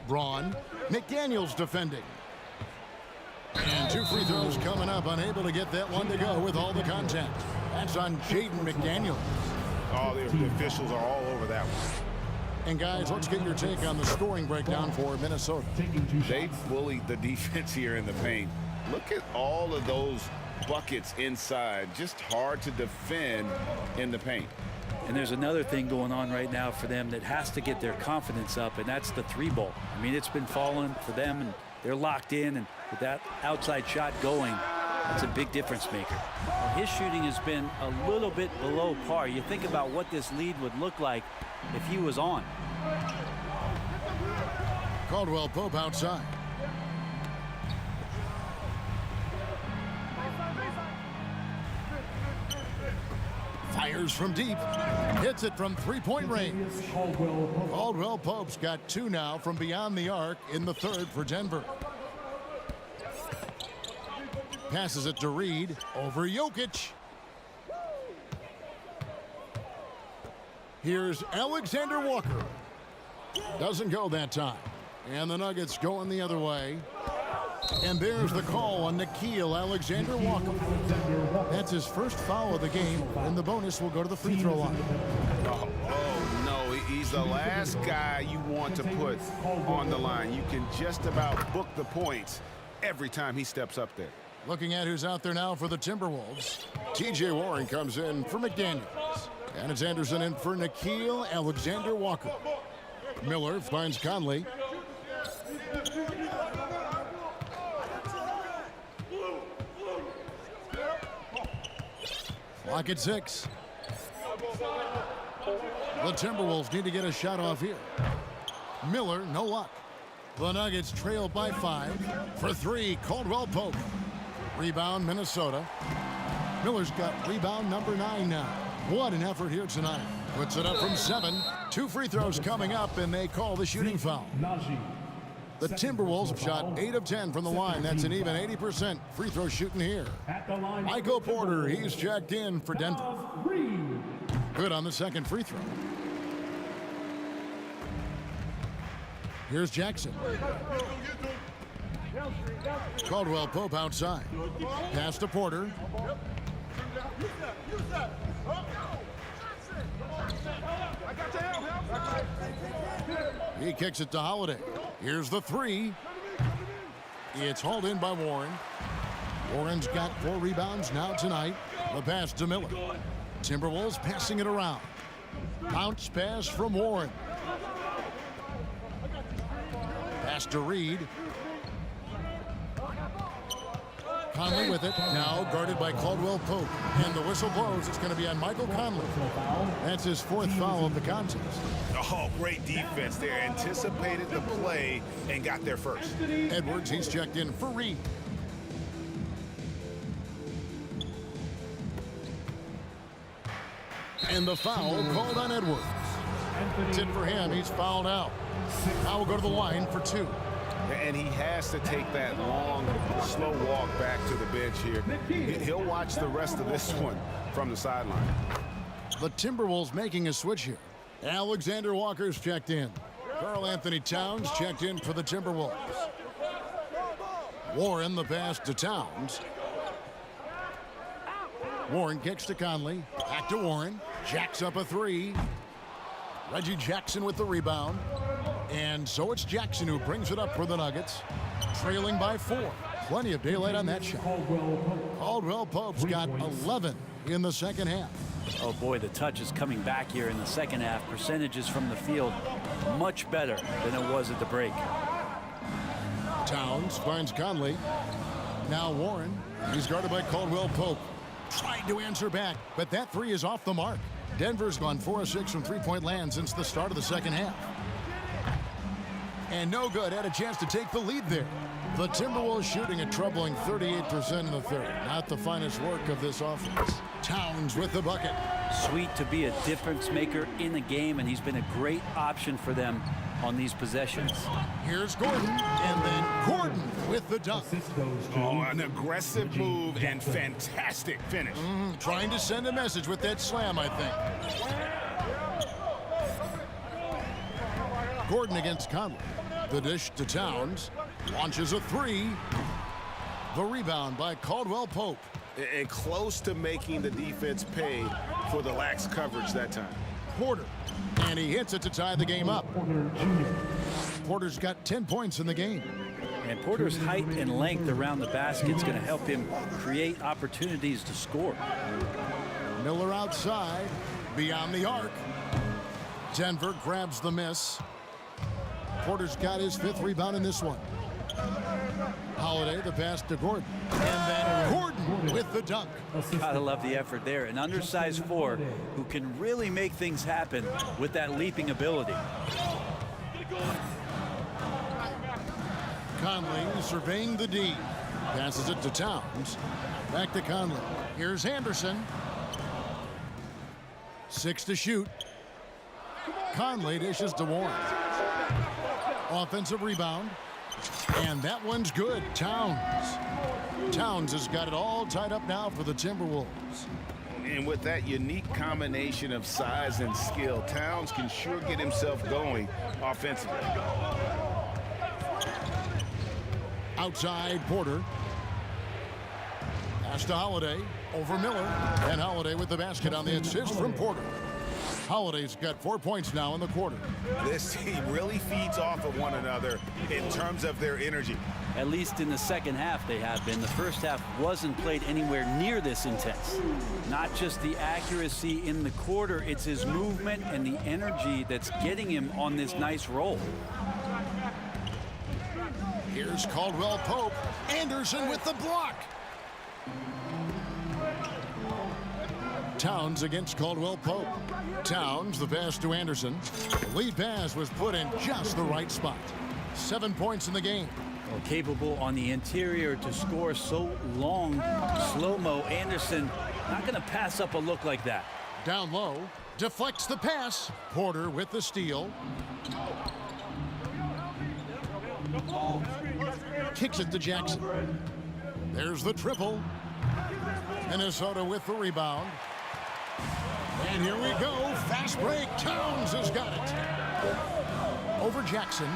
Braun. McDaniels defending. And 2 free throws coming up. Unable to get that one to go with all the contact. That's on Jaden McDaniels. All the officials are all over that one. And guys, let's get your take on the scoring breakdown for Minnesota. They bullied the defense here in the paint. Look at all of those buckets inside. Just hard to defend in the paint. And there's another thing going on right now for them that has to get their confidence up, and that's the 3-ball. I mean, it's been falling for them, and they're locked in, and with that outside shot going, That's a big difference maker. His shooting has been a little bit below par. You think about what this lead would look like if he was on. Caldwell Pope outside. Fires from deep. Hits it from three-point range. Caldwell Pope's got 2 now from beyond the arc in the third for Denver. Passes it to Reed over Jokic. Here's Alexander Walker. Doesn't go that time. And the Nuggets going the other way. And there's the call on Nickeil Alexander-Walker. That's his first foul of the game, and the bonus will go to the free throw line. Oh, no, he's the last guy you want to put on the line. You can just about book the points every time he steps up there. Looking at who's out there now for the Timberwolves. T.J. Warren comes in for McDaniels. And it's Anderson in for Nickeil Alexander-Walker. Miller finds Conley. Clock at 6. The Timberwolves need to get a shot off here. Miller, no luck. The Nuggets trail by 5. For 3, Caldwell Pope. Rebound, Minnesota. Miller's got rebound number 9 now. What an effort here tonight. Puts it up from 7. 2 free throws coming up, and they call the shooting foul. The Timberwolves have shot 8 of 10 from the line. That's an even 80% free throw shooting here. Michael Porter, he's checked in for Denver. Good on the second free throw. Here's Jackson. Caldwell Pope outside. Pass to Porter. He kicks it to Holiday. Here's the 3. It's hauled in by Warren. Warren's got 4 rebounds now tonight. The pass to Miller. Timberwolves passing it around. Bounce pass from Warren. Pass to Reed. Conley with it. Now guarded by Caldwell Pope. And the whistle blows. It's going to be on Michael Conley. That's his 4th foul of the contest. Oh, great defense there. Anticipated the play and got there first. Edwards, he's checked in for Reed. And the foul called on Edwards. Tip for him. He's fouled out. Now we'll go to the line for 2. And he has to take that long, slow walk back to the bench here. He'll watch the rest of this one from the sideline. The Timberwolves making a switch here. Alexander Walker's checked in. Karl Anthony Towns checked in for the Timberwolves. Warren, the pass to Towns. Warren kicks to Conley. Back to Warren. Jacks up a 3. Reggie Jackson with the rebound. And so it's Jackson who brings it up for the Nuggets. Trailing by 4. Plenty of daylight on that shot. Caldwell Pope's got 11 in the second half. Oh boy, the touch is coming back here in the second half. Percentages from the field much better than it was at the break. Towns finds Conley. Now Warren. He's guarded by Caldwell Pope. Tried to answer back, but that 3 is off the mark. Denver's gone 4 of 6 from three-point land since the start of the second half. And no good. Had a chance to take the lead there. The Timberwolves shooting a troubling 38% in the third. Not the finest work of this offense. Towns with the bucket. Sweet to be a difference maker in the game, and he's been a great option for them on these possessions. Here's Gordon, and then Gordon with the dunk. Oh, an aggressive move and fantastic finish. Trying to send a message with that slam, I think. Gordon against Conley. The dish to Towns. Launches a 3. The rebound by Caldwell Pope. And close to making the defense pay for the lax coverage that time. Porter. And he hits it to tie the game up. Porter's got 10 points in the game. And Porter's height and length around the basket is going to help him create opportunities to score. Miller outside. Beyond the arc. Denver grabs the miss. Porter's got his 5th rebound in this one. Holiday, the pass to Gordon. And then Gordon with the dunk. Gotta love the effort there. An undersized 4 who can really make things happen with that leaping ability. Conley surveying the D. Passes it to Towns. Back to Conley. Here's Anderson. 6 to shoot. Conley dishes to Warren. Offensive rebound. And that one's good. Towns. Towns has got it all tied up now for the Timberwolves. And with that unique combination of size and skill, Towns can sure get himself going offensively. Outside Porter. Pass to Holiday. Over Miller. And Holiday with the basket on the assist from Porter. Holiday's got 4 points now in the quarter. This team really feeds off of one another in terms of their energy. At least in the second half they have been. The first half wasn't played anywhere near this intense. Not just the accuracy in the quarter, it's his movement and the energy that's getting him on this nice roll. Here's Caldwell Pope. Anderson with the block. Towns against Caldwell Pope. Towns, the pass to Anderson. The lead pass was put in just the right spot. 7 points in the game. Well, capable on the interior to score so long. Slow-mo. Anderson not going to pass up a look like that. Down low. Deflects the pass. Porter with the steal. Kicks it to Jackson. There's the triple. Minnesota with the rebound. And here we go. Fast break. Towns has got it. Over Jackson.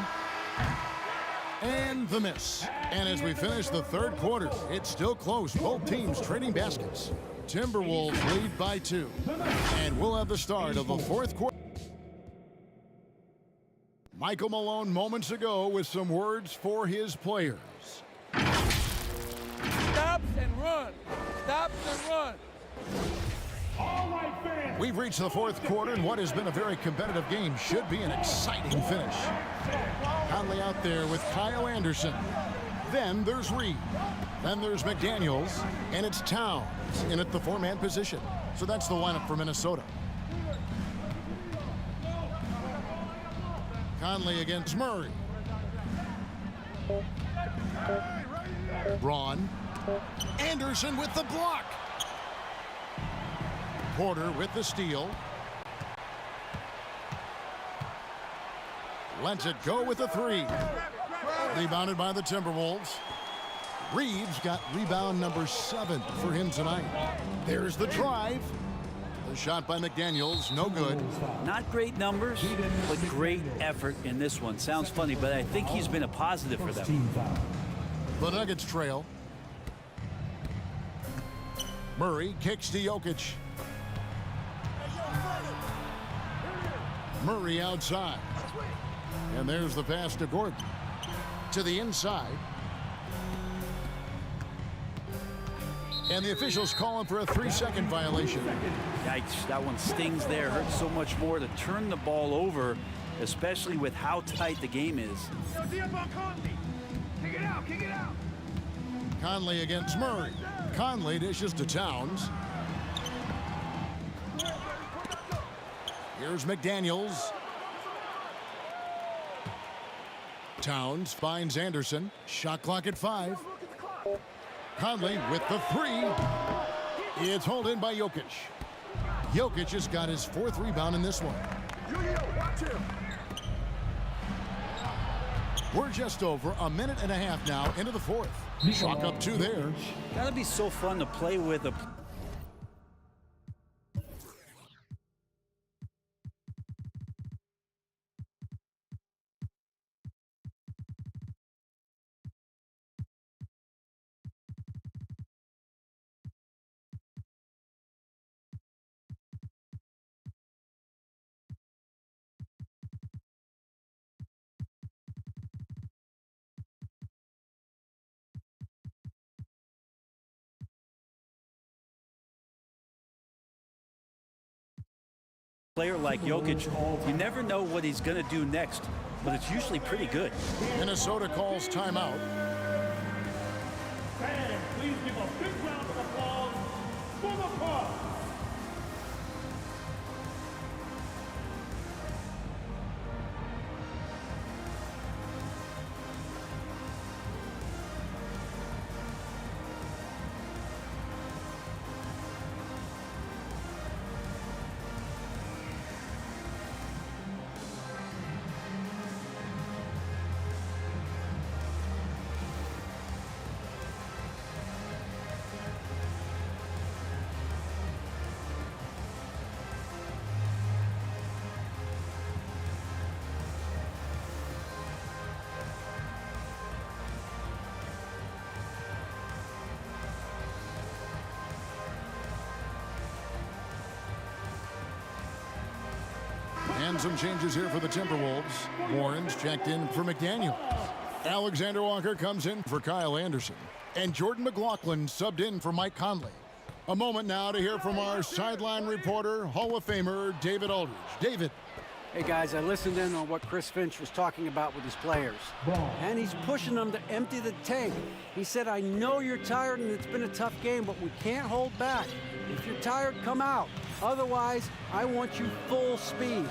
And the miss. And as we finish the third quarter, it's still close. Both teams trading baskets. Timberwolves lead by 2. And we'll have the start of the fourth quarter. Michael Malone moments ago with some words for his players. Stops and run. Stops and run. We've reached the fourth quarter, and what has been a very competitive game should be an exciting finish. Conley out there with Kyle Anderson. Then there's Reed. Then there's McDaniels, and it's Towns in at the 4-man position. So that's the lineup for Minnesota. Conley against Murray. Braun. Anderson with the block. Porter with the steal. Lets it go with the 3. Rebounded by the Timberwolves. Reeves got rebound number 7 for him tonight. There's the drive. The shot by McDaniels, no good. Not great numbers, but great effort in this one. Sounds funny, but I think he's been a positive for them. The Nuggets trail. Murray kicks to Jokic. Murray outside. And there's the pass to Gordon. To the inside. And the officials calling for a 3-second violation. Yikes, that one stings there. Hurts so much more to turn the ball over, especially with how tight the game is. Conley against Murray. Conley dishes to Towns. Here's McDaniels. Towns finds Anderson. Shot clock at 5. Conley with the 3. It's hauled in by Jokic. Jokic has got his 4th rebound in this one. We're just over a minute and a half now into the 4th. Chalk up 2 there. Gotta be so fun to play with a player like Jokic. You never know what he's going to do next. but it's usually pretty good. Minnesota calls timeout. Fans, please give a big round of applause for the Bucks. And some changes here for the Timberwolves. Warren's checked in for McDaniel. Alexander Walker comes in for Kyle Anderson. And Jordan McLaughlin subbed in for Mike Conley. A moment now to hear from our sideline reporter, Hall of Famer David Aldridge. David. Hey, guys, I listened in on what Chris Finch was talking about with his players. And he's pushing them to empty the tank. He said, I know you're tired and it's been a tough game, but we can't hold back. If you're tired, come out. Otherwise, I want you full speed,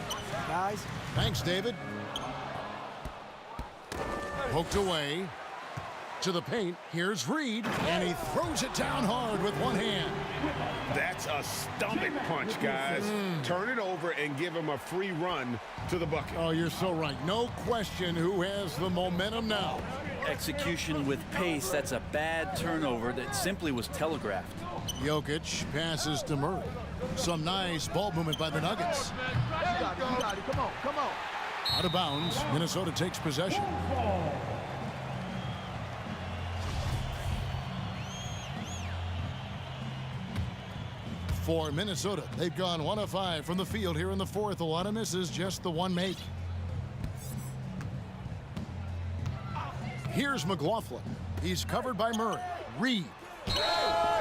guys. Thanks, David. Poked away to the paint. Here's Reed, and he throws it down hard with one hand. That's a stomach punch, guys. Turn it over and give him a free run to the bucket. Oh, you're so right. No question who has the momentum now. Execution with pace, that's a bad turnover that simply was telegraphed. Jokic passes to Murray. Some nice ball movement by the Nuggets. Come on. Out of bounds, Minnesota takes possession. For Minnesota, they've gone 1 of 5 from the field here in the fourth. A lot of misses, just the one make. Here's McLaughlin. He's covered by Murray. Reed.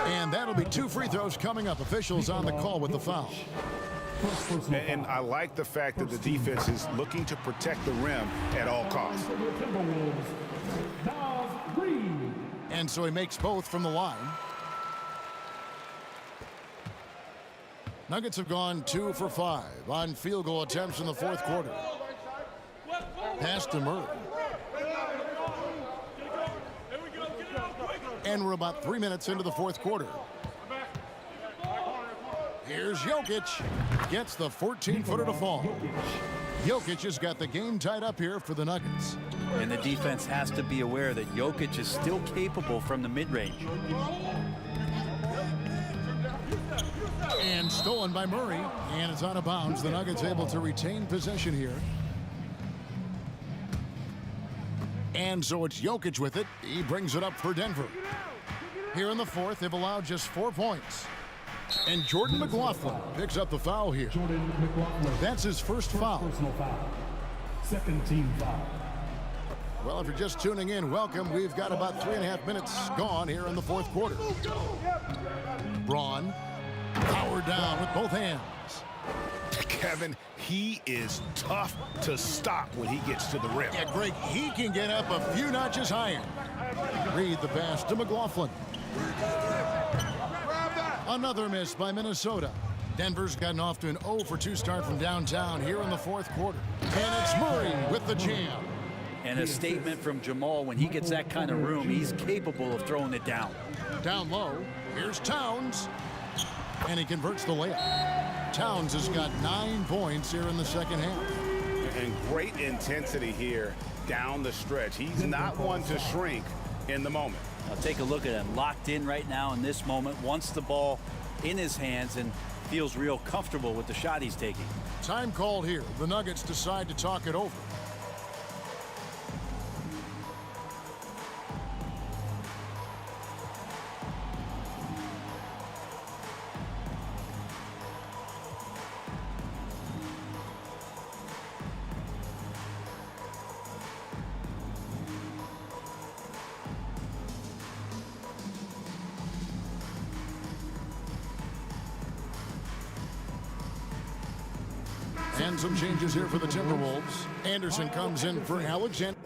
And that'll be 2 free throws coming up. Officials on the call with the foul. And I like the fact that the defense is looking to protect the rim at all costs. And so he makes both from the line. Nuggets have gone 2 for 5 on field goal attempts in the fourth quarter. Pass to Murray. And we're about 3 minutes into the fourth quarter. Here's Jokic. Gets the 14-footer to fall. Jokic has got the game tied up here for the Nuggets. And the defense has to be aware that Jokic is still capable from the mid-range. And stolen by Murray. And it's out of bounds. The Nuggets able to retain possession here. And so it's Jokic with it. He brings it up for Denver. Here in the fourth, they've allowed just 4 points. And Jordan McLaughlin picks up the foul here. That's his first foul. Personal foul. Second team foul. Well, if you're just tuning in, welcome. We've got about 3.5 minutes gone here in the fourth quarter. Braun powered down with both hands. Kevin, he is tough to stop when he gets to the rim. Yeah, Greg, he can get up a few notches higher. Read the pass to McLaughlin. Another miss by Minnesota. Denver's gotten off to an 0 for 2 start from downtown here in the fourth quarter. And it's Murray with the jam. And a statement from Jamal, when he gets that kind of room, he's capable of throwing it down. Down low, here's Towns. And he converts the layup. Towns has got 9 points here in the second half. And great intensity here down the stretch. He's not one to shrink in the moment. Now take a look at him, locked in right now in this moment, wants the ball in his hands and feels real comfortable with the shot he's taking. Time called here. The Nuggets decide to talk it over. And some changes here for the Timberwolves. Anderson comes in for Alexander.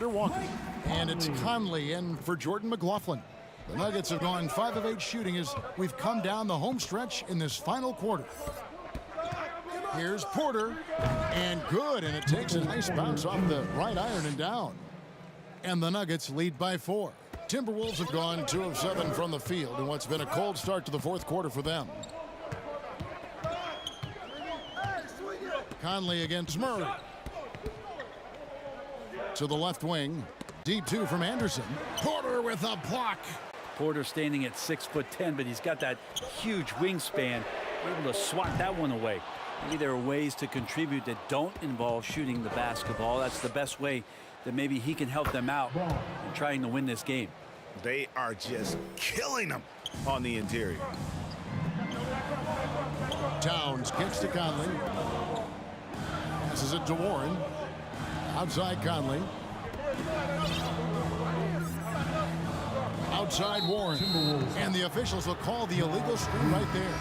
Walker. And it's Conley in for Jordan McLaughlin. The Nuggets have gone 5 of 8 shooting as we've come down the home stretch in this final quarter. Here's Porter, and good, and it takes a nice bounce off the right iron and down. And the Nuggets lead by 4. Timberwolves have gone 2 of 7 from the field in what's been a cold start to the fourth quarter for them. Conley against Murray. To the left wing, deep 2 from Anderson. Porter with a block. Porter standing at 6'10", but he's got that huge wingspan, able to swat that one away. Maybe there are ways to contribute that don't involve shooting the basketball. That's the best way that maybe he can help them out in trying to win this game. They are just killing them on the interior. Towns kicks to Conley. Passes it to Warren. Outside Conley. Outside Warren. And the officials will call the illegal screen right there.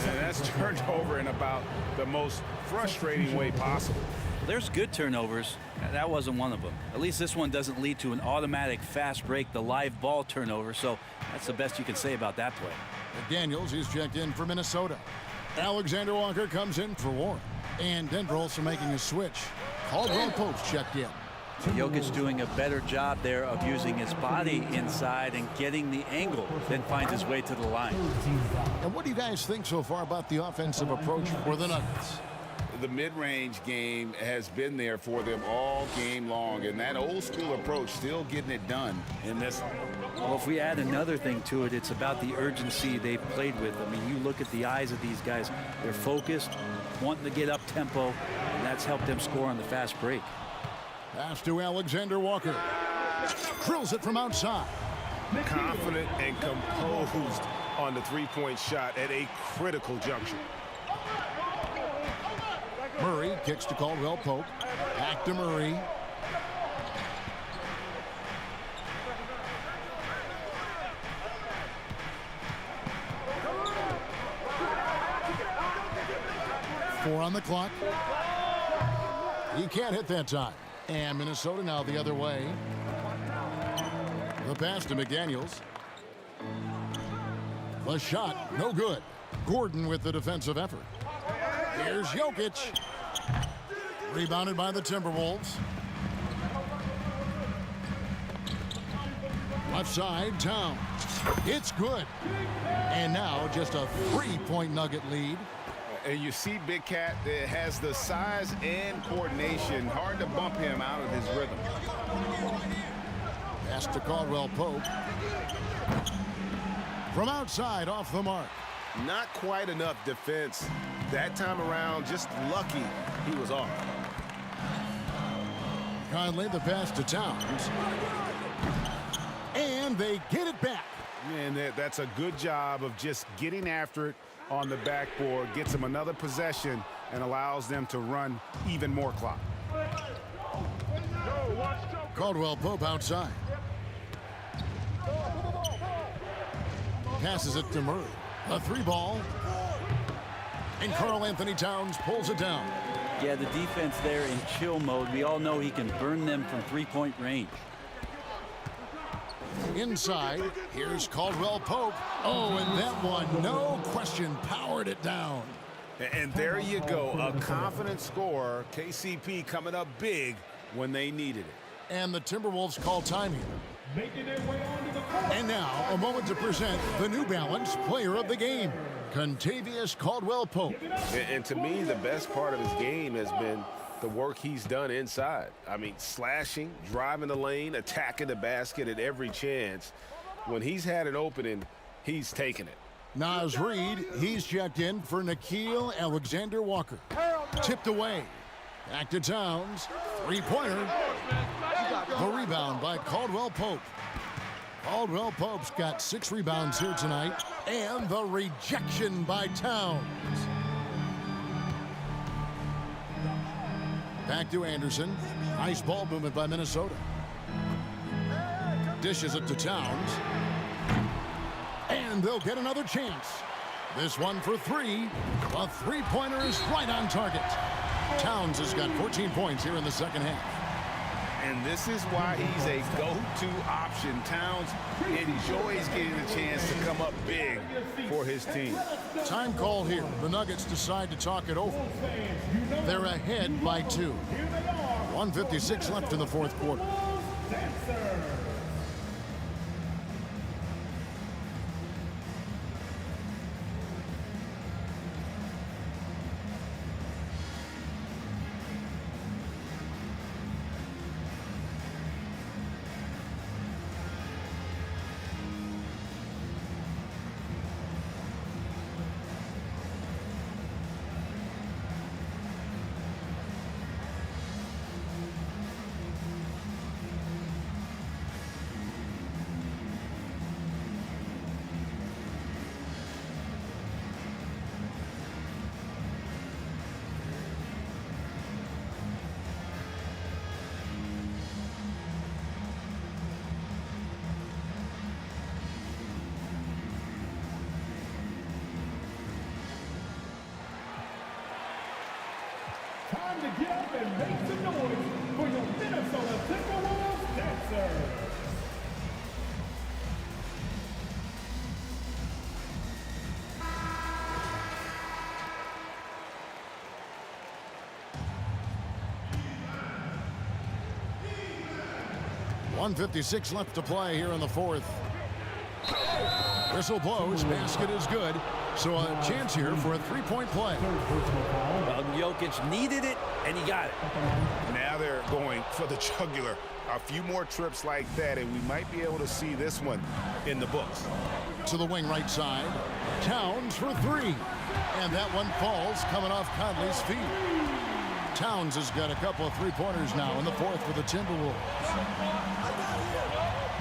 And that's turned over in about the most frustrating way possible. There's good turnovers. That wasn't one of them. At least this one doesn't lead to an automatic fast break, the live ball turnover, so that's the best you can say about that play. Daniels is checked in for Minnesota. Alexander Walker comes in for Warren. And Denver also making a switch. Caldwell Pope's checked in. Jokic doing a better job there of using his body inside and getting the angle, then finds his way to the line. And what do you guys think so far about the offensive approach for the Nuggets? The mid-range game has been there for them all game long, and that old-school approach still getting it done in this. Well, if we add another thing to it, it's about the urgency they've played with. I mean, you look at the eyes of these guys. They're focused, wanting to get up tempo, and that's helped them score on the fast break. Pass to Alexander Walker. Drills it from outside. Confident and composed on the three-point shot at a critical juncture. Murray kicks to Caldwell Pope. Back to Murray. Four on the clock. He can't hit that time. And Minnesota now the other way. The pass to McDaniels. The shot, no good. Gordon with the defensive effort. Here's Jokic. Rebounded by the Timberwolves. Left side, Towns. It's good. And now just a 3-point Nugget lead. And you see Big Cat that has the size and coordination. Hard to bump him out of his rhythm. Pass to Caldwell Pope. From outside, off the mark. Not quite enough defense that time around. Just lucky he was off. Conley, the pass to Towns. And they get it back. And that's a good job of just getting after it on the backboard. Gets them another possession and allows them to run even more clock. Caldwell Pope outside. Passes it to Murray. A 3-ball. And Karl Anthony Towns pulls it down. Yeah, the defense there in chill mode. We all know he can burn them from 3-point range. Inside, here's Caldwell Pope. Oh, and that one, no question, powered it down. And there you go, a confident scorer. KCP coming up big when they needed it. And the Timberwolves call time here. And now, a moment to present the New Balance Player of the Game, Contavious Caldwell Pope. And to me, the best part of his game has been the work he's done inside. I mean, slashing, driving the lane, attacking the basket at every chance. When he's had an opening, he's taken it. Naz Reid, he's checked in for Nickeil Alexander-Walker. Tipped away. Back to Towns. Three-pointer. The rebound by Caldwell Pope. Caldwell Pope's got 6 rebounds here tonight. And the rejection by Towns. Back to Anderson. Nice ball movement by Minnesota. Dishes it to Towns. And they'll get another chance. This one for 3. A three-pointer is right on target. Towns has got 14 points here in the second half. And this is why he's a go-to option. Towns enjoys getting a chance to come up big for his team. Time called here. The Nuggets decide to talk it over. They're ahead by 2. 1:56 left in the fourth quarter. Time to get up and make some noise for your Minnesota Timberwolves dancers. .156 left to play here in the fourth. Whistle blows. Basket is good. So a chance here for a three-point play. Well, Jokic needed it, and he got it. Now they're going for the jugular. A few more trips like that, and we might be able to see this one in the books. To the wing right side. Towns for 3. And that one falls coming off Conley's feet. Towns has got a couple of three-pointers now in the fourth for the Timberwolves.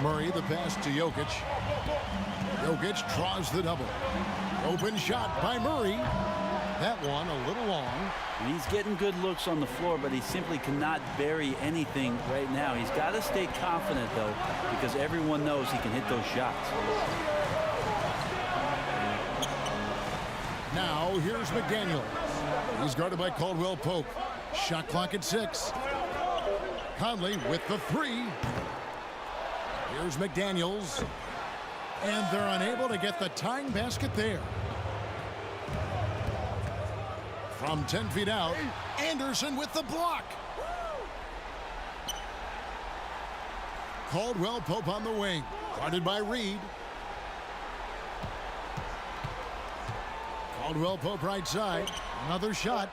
Murray, the pass to Jokic. Jokic draws the double. Open shot by Murray. That one a little long. He's getting good looks on the floor, but he simply cannot bury anything right now. He's got to stay confident, though, because everyone knows he can hit those shots. Now here's McDaniel. He's guarded by Caldwell Pope. Shot clock at 6. Conley with the 3. Here's McDaniels. And they're unable to get the tying basket there. From 10 feet out, Anderson with the block. Caldwell Pope on the wing. Guarded by Reid. Caldwell Pope right side. Another shot.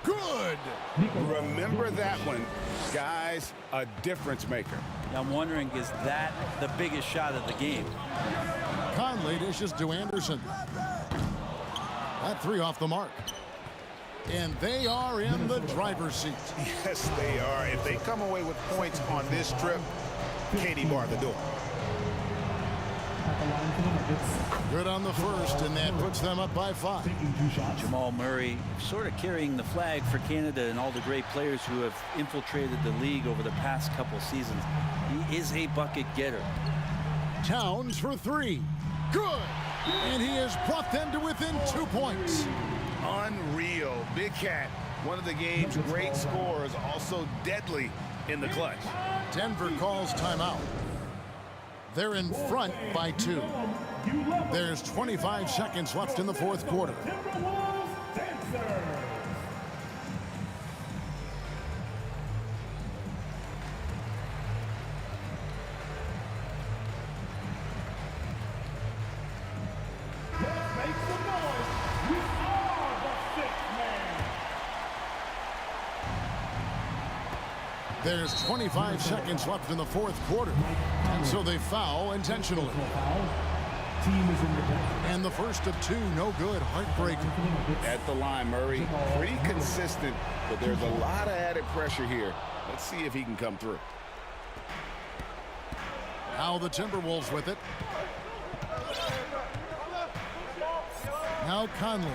Good. Remember that one. Guys, a difference maker. I'm wondering, is that the biggest shot of the game? Conley dishes to Anderson. That 3 off the mark. And they are in the driver's seat. Yes, they are. If they come away with points on this trip, Katie bar the door. Good on the first, and that puts them up by 5. Jamal Murray sort of carrying the flag for Canada and all the great players who have infiltrated the league over the past couple seasons. He is a bucket getter. Towns for 3. Good. And he has brought them to within 2 points. Unreal. Big Cat, one of the game's great scorers, also deadly in the clutch. Denver calls timeout. They're in front by 2. There's 25 seconds left in the fourth quarter. There's 25 seconds left in the fourth quarter, and so they foul intentionally. And the first of two, no good, heartbreaker. At the line, Murray, pretty consistent, but there's a lot of added pressure here. Let's see if he can come through. Now the Timberwolves with it. Now Conley.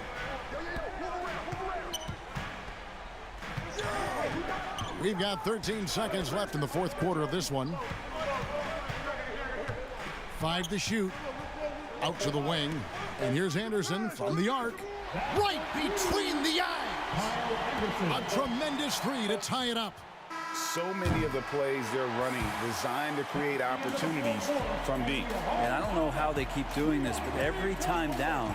We've got 13 seconds left in the fourth quarter of this one. 5 to shoot. Out to the wing. And here's Anderson from the arc. Right between the eyes. A tremendous three to tie it up. So many of the plays they're running designed to create opportunities from deep. And I don't know how they keep doing this, but every time down,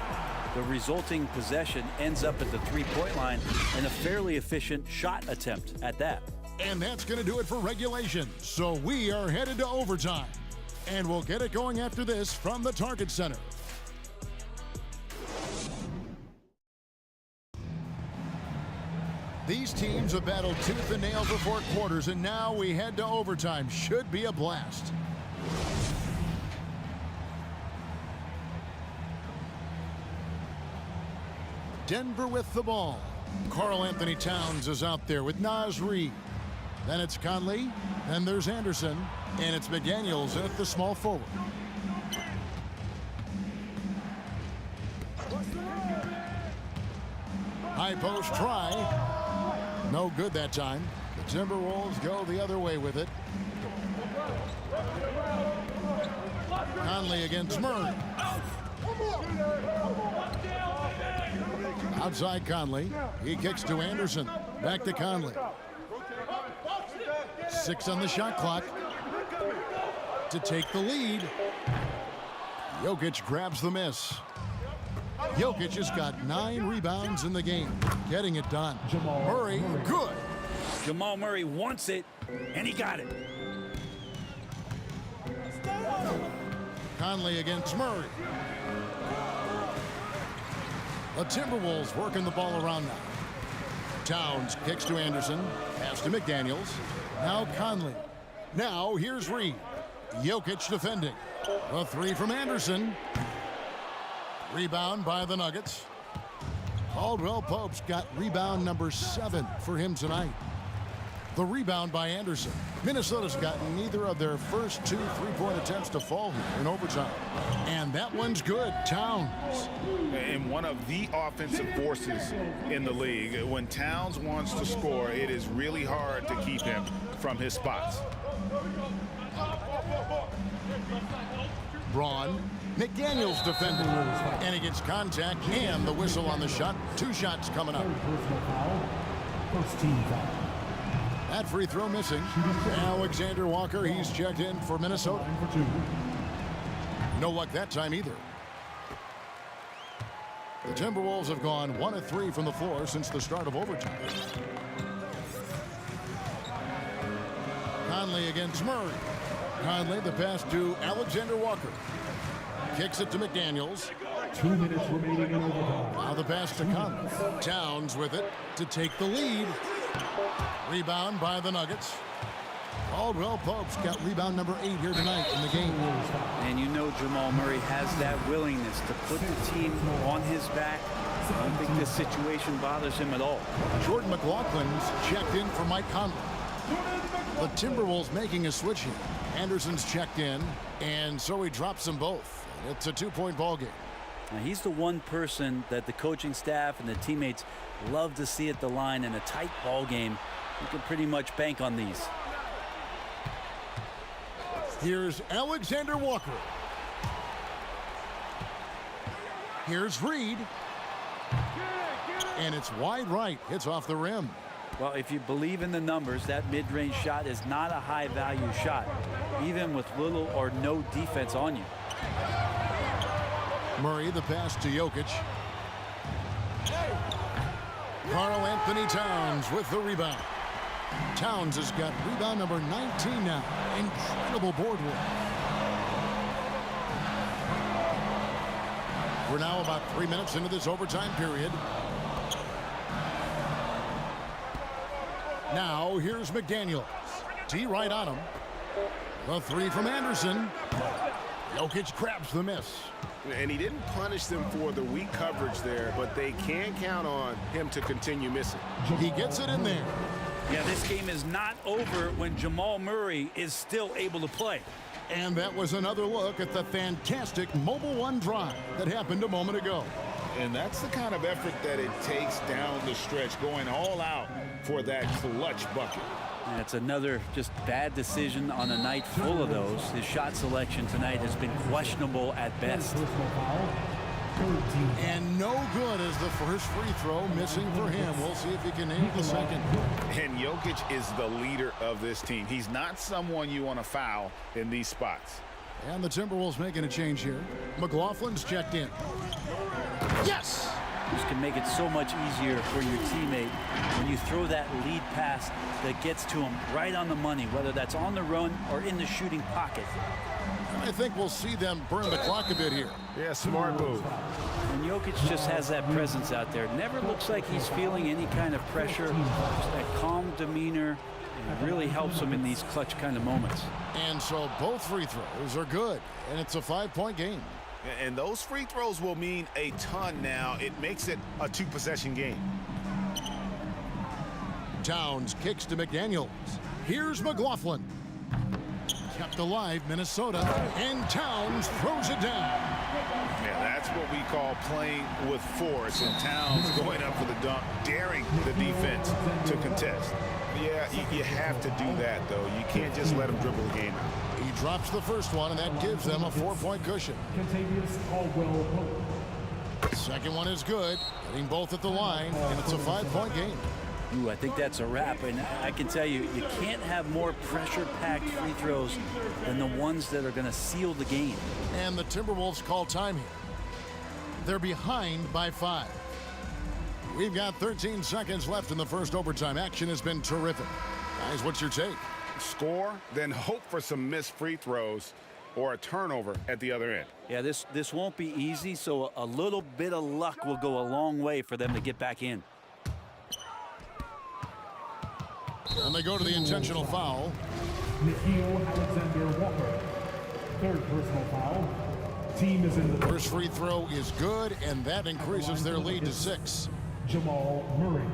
the resulting possession ends up at the three-point line and a fairly efficient shot attempt at that. And that's going to do it for regulation. So we are headed to overtime. And we'll get it going after this from the Target Center. These teams have battled tooth and nail for 4 quarters, and now we head to overtime. Should be a blast. Denver with the ball. Karl Anthony Towns is out there with Naz Reid. Then it's Conley. Then there's Anderson. And it's McDaniels at the small forward. High post try. No good that time. The Timberwolves go the other way with it. Conley against Murray. Outside Conley. He kicks to Anderson. Back to Conley. 6 on the shot clock to take the lead. Jokic grabs the miss. Jokic has got 9 rebounds in the game, getting it done. Murray, good. Jamal Murray wants it, and he got it. Conley against Murray. The Timberwolves working the ball around now. Towns kicks to Anderson. Pass to McDaniels. Now Conley. Now here's Reid. Jokic defending. A 3 from Anderson. Rebound by the Nuggets. Caldwell Pope's got rebound number 7 for him tonight. The rebound by Anderson. Minnesota's gotten neither of their first 2 3-point attempts to fall here in overtime. And that one's good. Towns. And one of the offensive forces in the league. When Towns wants to score, it is really hard to keep him from his spots. Braun. McDaniels defending. And he gets contact and the whistle on the shot. 2 shots coming up. First team foul. That free throw missing. Alexander Walker, he's checked in for Minnesota. No luck that time either. The Timberwolves have gone 1 of 3 from the floor since the start of overtime. Conley against Murray. Conley, the pass to Alexander Walker. Kicks it to McDaniels. 2 minutes remaining in overtime. Now the pass to Conley. Towns with it to take the lead. Rebound by the Nuggets. Caldwell Pope's got rebound number 8 here tonight in the game. And you know Jamal Murray has that willingness to put the team on his back. I don't think this situation bothers him at all. Jordan McLaughlin's checked in for Mike Conley. The Timberwolves making a switch here. Anderson's checked in, and so he drops them both. It's a 2-point ball game. Now, he's the one person that the coaching staff and the teammates love to see at the line in a tight ball game. You can pretty much bank on these. Here's Alexander Walker. Here's Reid. And it's wide right. Hits off the rim. Well, if you believe in the numbers, that mid-range shot is not a high-value shot, even with little or no defense on you. Murray, the pass to Jokic. Karl Anthony Towns with the rebound. Towns has got rebound number 19 now. Incredible board work. We're now about 3 minutes into this overtime period. Now here's McDaniels. OT right on him. The three from Anderson. Jokic grabs the miss. And he didn't punish them for the weak coverage there, but they can count on him to continue missing. He gets it in there. Yeah, this game is not over when Jamal Murray is still able to play. And that was another look at the fantastic Mobile One drive that happened a moment ago. And that's the kind of effort that it takes down the stretch, going all out for that clutch bucket. That's another just bad decision on a night full of those. His shot selection tonight has been questionable at best. And no good as the first free throw missing for him. We'll see if he can nail the second. And Jokic is the leader of this team. He's not someone you want to foul in these spots. And the Timberwolves making a change here. McLaughlin's checked in. Yes! This can make it so much easier for your teammate when you throw that lead pass that gets to him right on the money, whether that's on the run or in the shooting pocket. I think we'll see them burn the clock a bit here. Yeah, smart move. And Jokic just has that presence out there. Never looks like he's feeling any kind of pressure. Just that calm demeanor. And it really helps him in these clutch kind of moments. And so both free throws are good, and it's a 5-point game. And those free throws will mean a ton now. It makes it a two-possession game. Towns kicks to McDaniels. Here's McLaughlin. Kept alive, Minnesota, and Towns throws it down. Yeah, that's what we call playing with force, and Towns going up for the dunk, daring the defense to contest. Yeah, you have to do that, though. You can't just let him dribble the game out. He drops the first one, and that gives them a 4-point cushion. Second one is good, getting both at the line, and it's a 5-point game. Ooh, I think that's a wrap, and I can tell you, you can't have more pressure-packed free throws than the ones that are going to seal the game. And the Timberwolves call time here. They're behind by 5. We've got 13 seconds left in the first overtime. Action has been terrific. Guys, what's your take? Score, then hope for some missed free throws or a turnover at the other end. Yeah, this won't be easy, so a little bit of luck will go a long way for them to get back in. And they go to the intentional foul. Nikhil Alexander-Walker. Third personal foul. Team is in the First free throw is good, and that increases their lead to 6. Jamal Murray.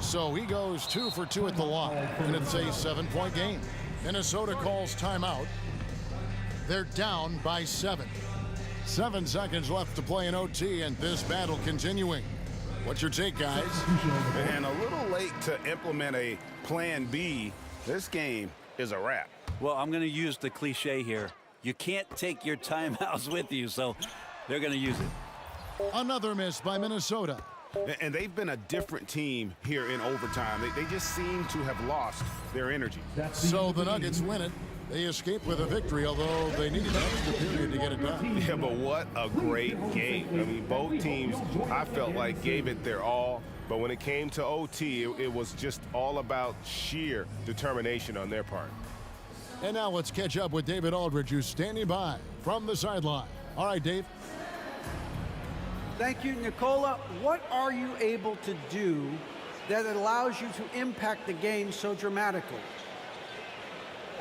So he goes 2 for 2 at the line, and it's a 7-point game. Minnesota calls timeout. They're down by 7. 7 seconds left to play in OT, and this battle continuing. What's your take, guys? And a little late to implement a plan B. This game is a wrap. Well, I'm going to use the cliche here. You can't take your timeouts with you, so they're going to use it. Another miss by Minnesota. And they've been a different team here in overtime. They just seem to have lost their energy. So the Nuggets win it. They escape with a victory, although they needed an extra period to get it done. Yeah, but what a great game. I mean, both teams, I felt like, gave it their all. But when it came to OT, it was just all about sheer determination on their part. And now let's catch up with David Aldridge, who's standing by from the sideline. All right, Dave. Thank you, Nicola. What are you able to do that allows you to impact the game so dramatically?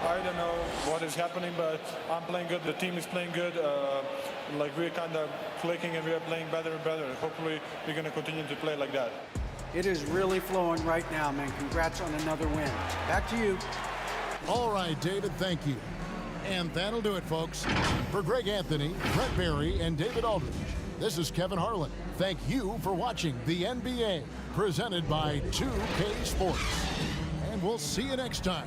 I don't know what is happening, but I'm playing good. The team is playing good. Like we're kind of clicking and we're playing better and better. Hopefully we're going to continue to play like that. It is really flowing right now, man. Congrats on another win. Back to you. All right, David, thank you. And that'll do it, folks. For Greg Anthony, Brett Barry, and David Aldridge, this is Kevin Harlan. Thank you for watching the NBA, presented by 2K Sports. And we'll see you next time.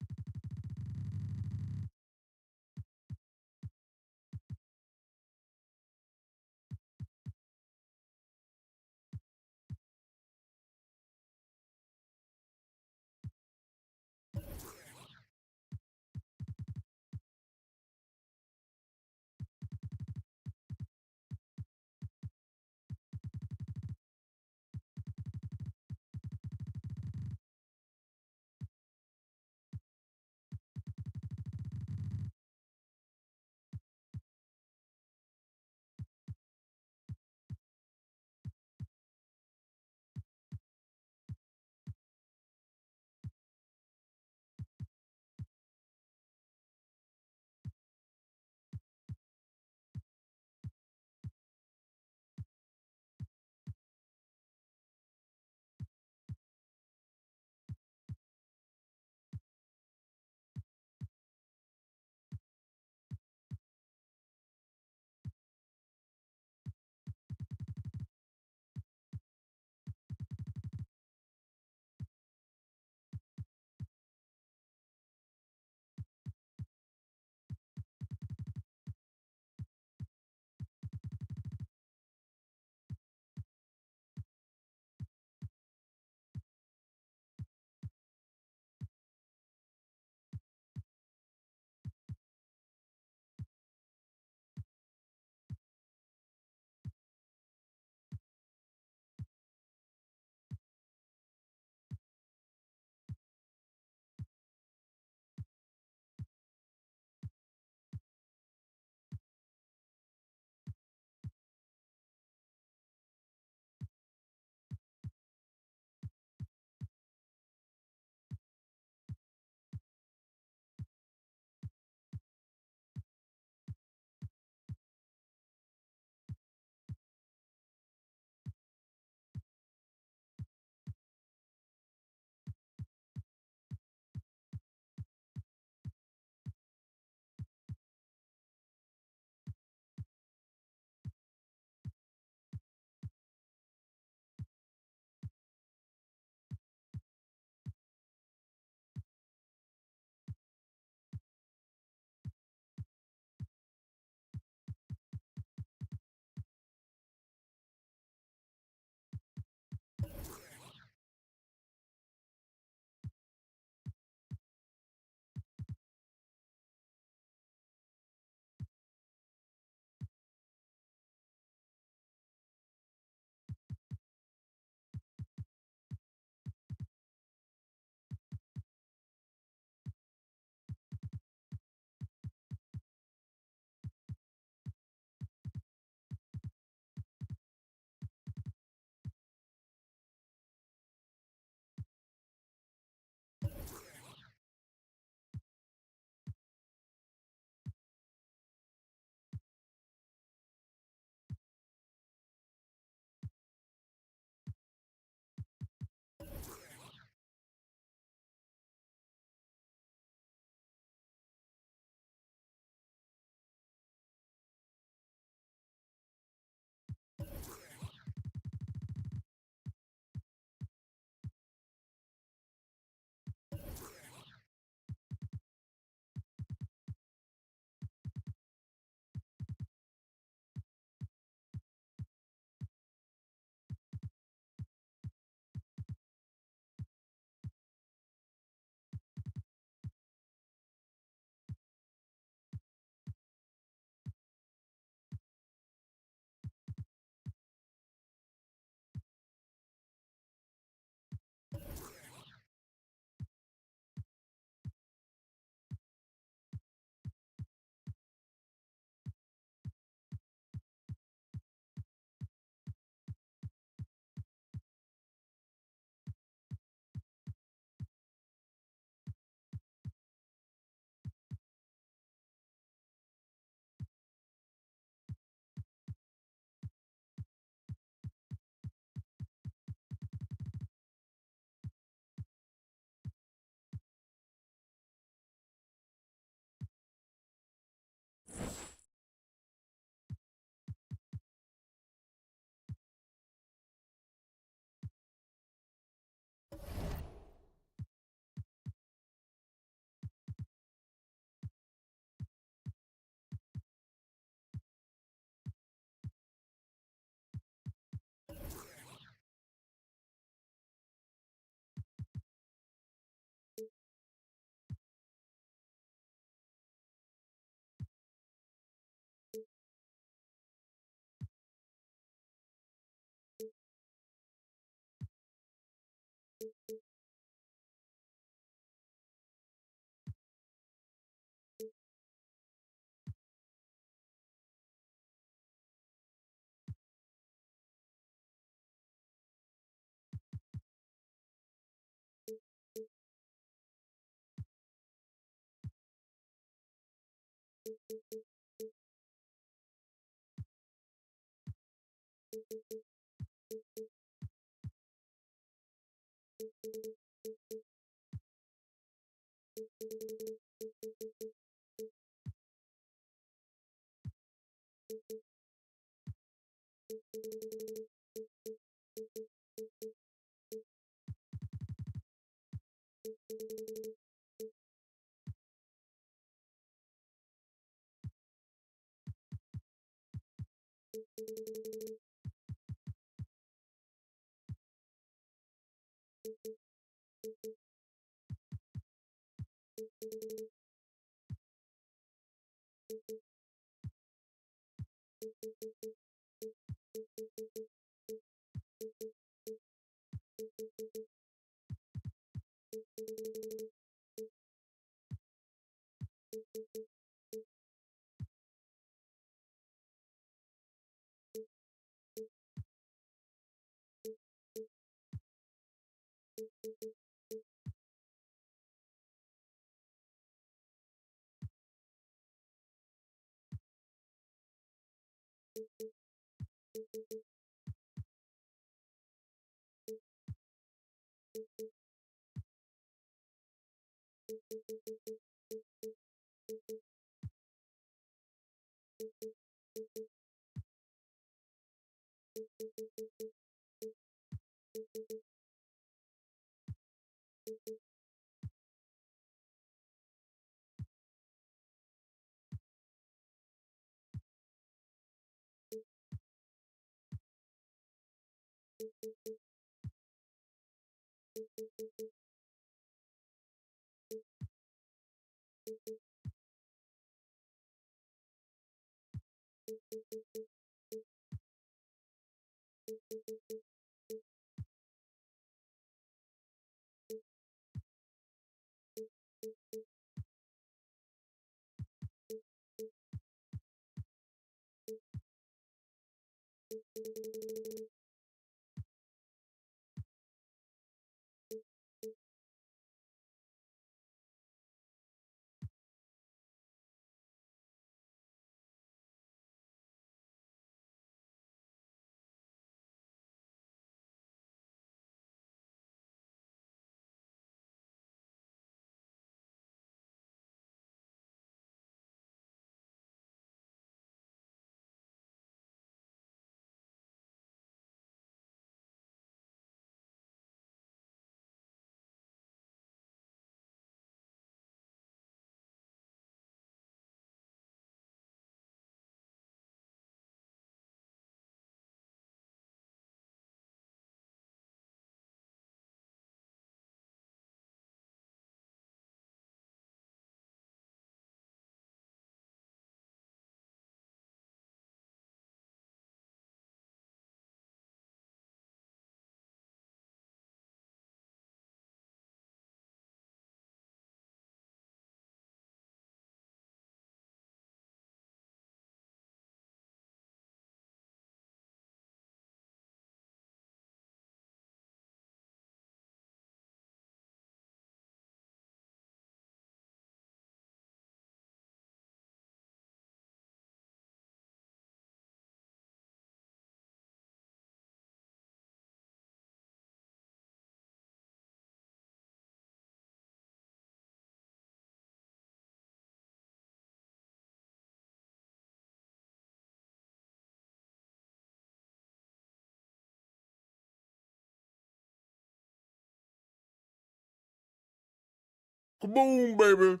Kaboom, baby.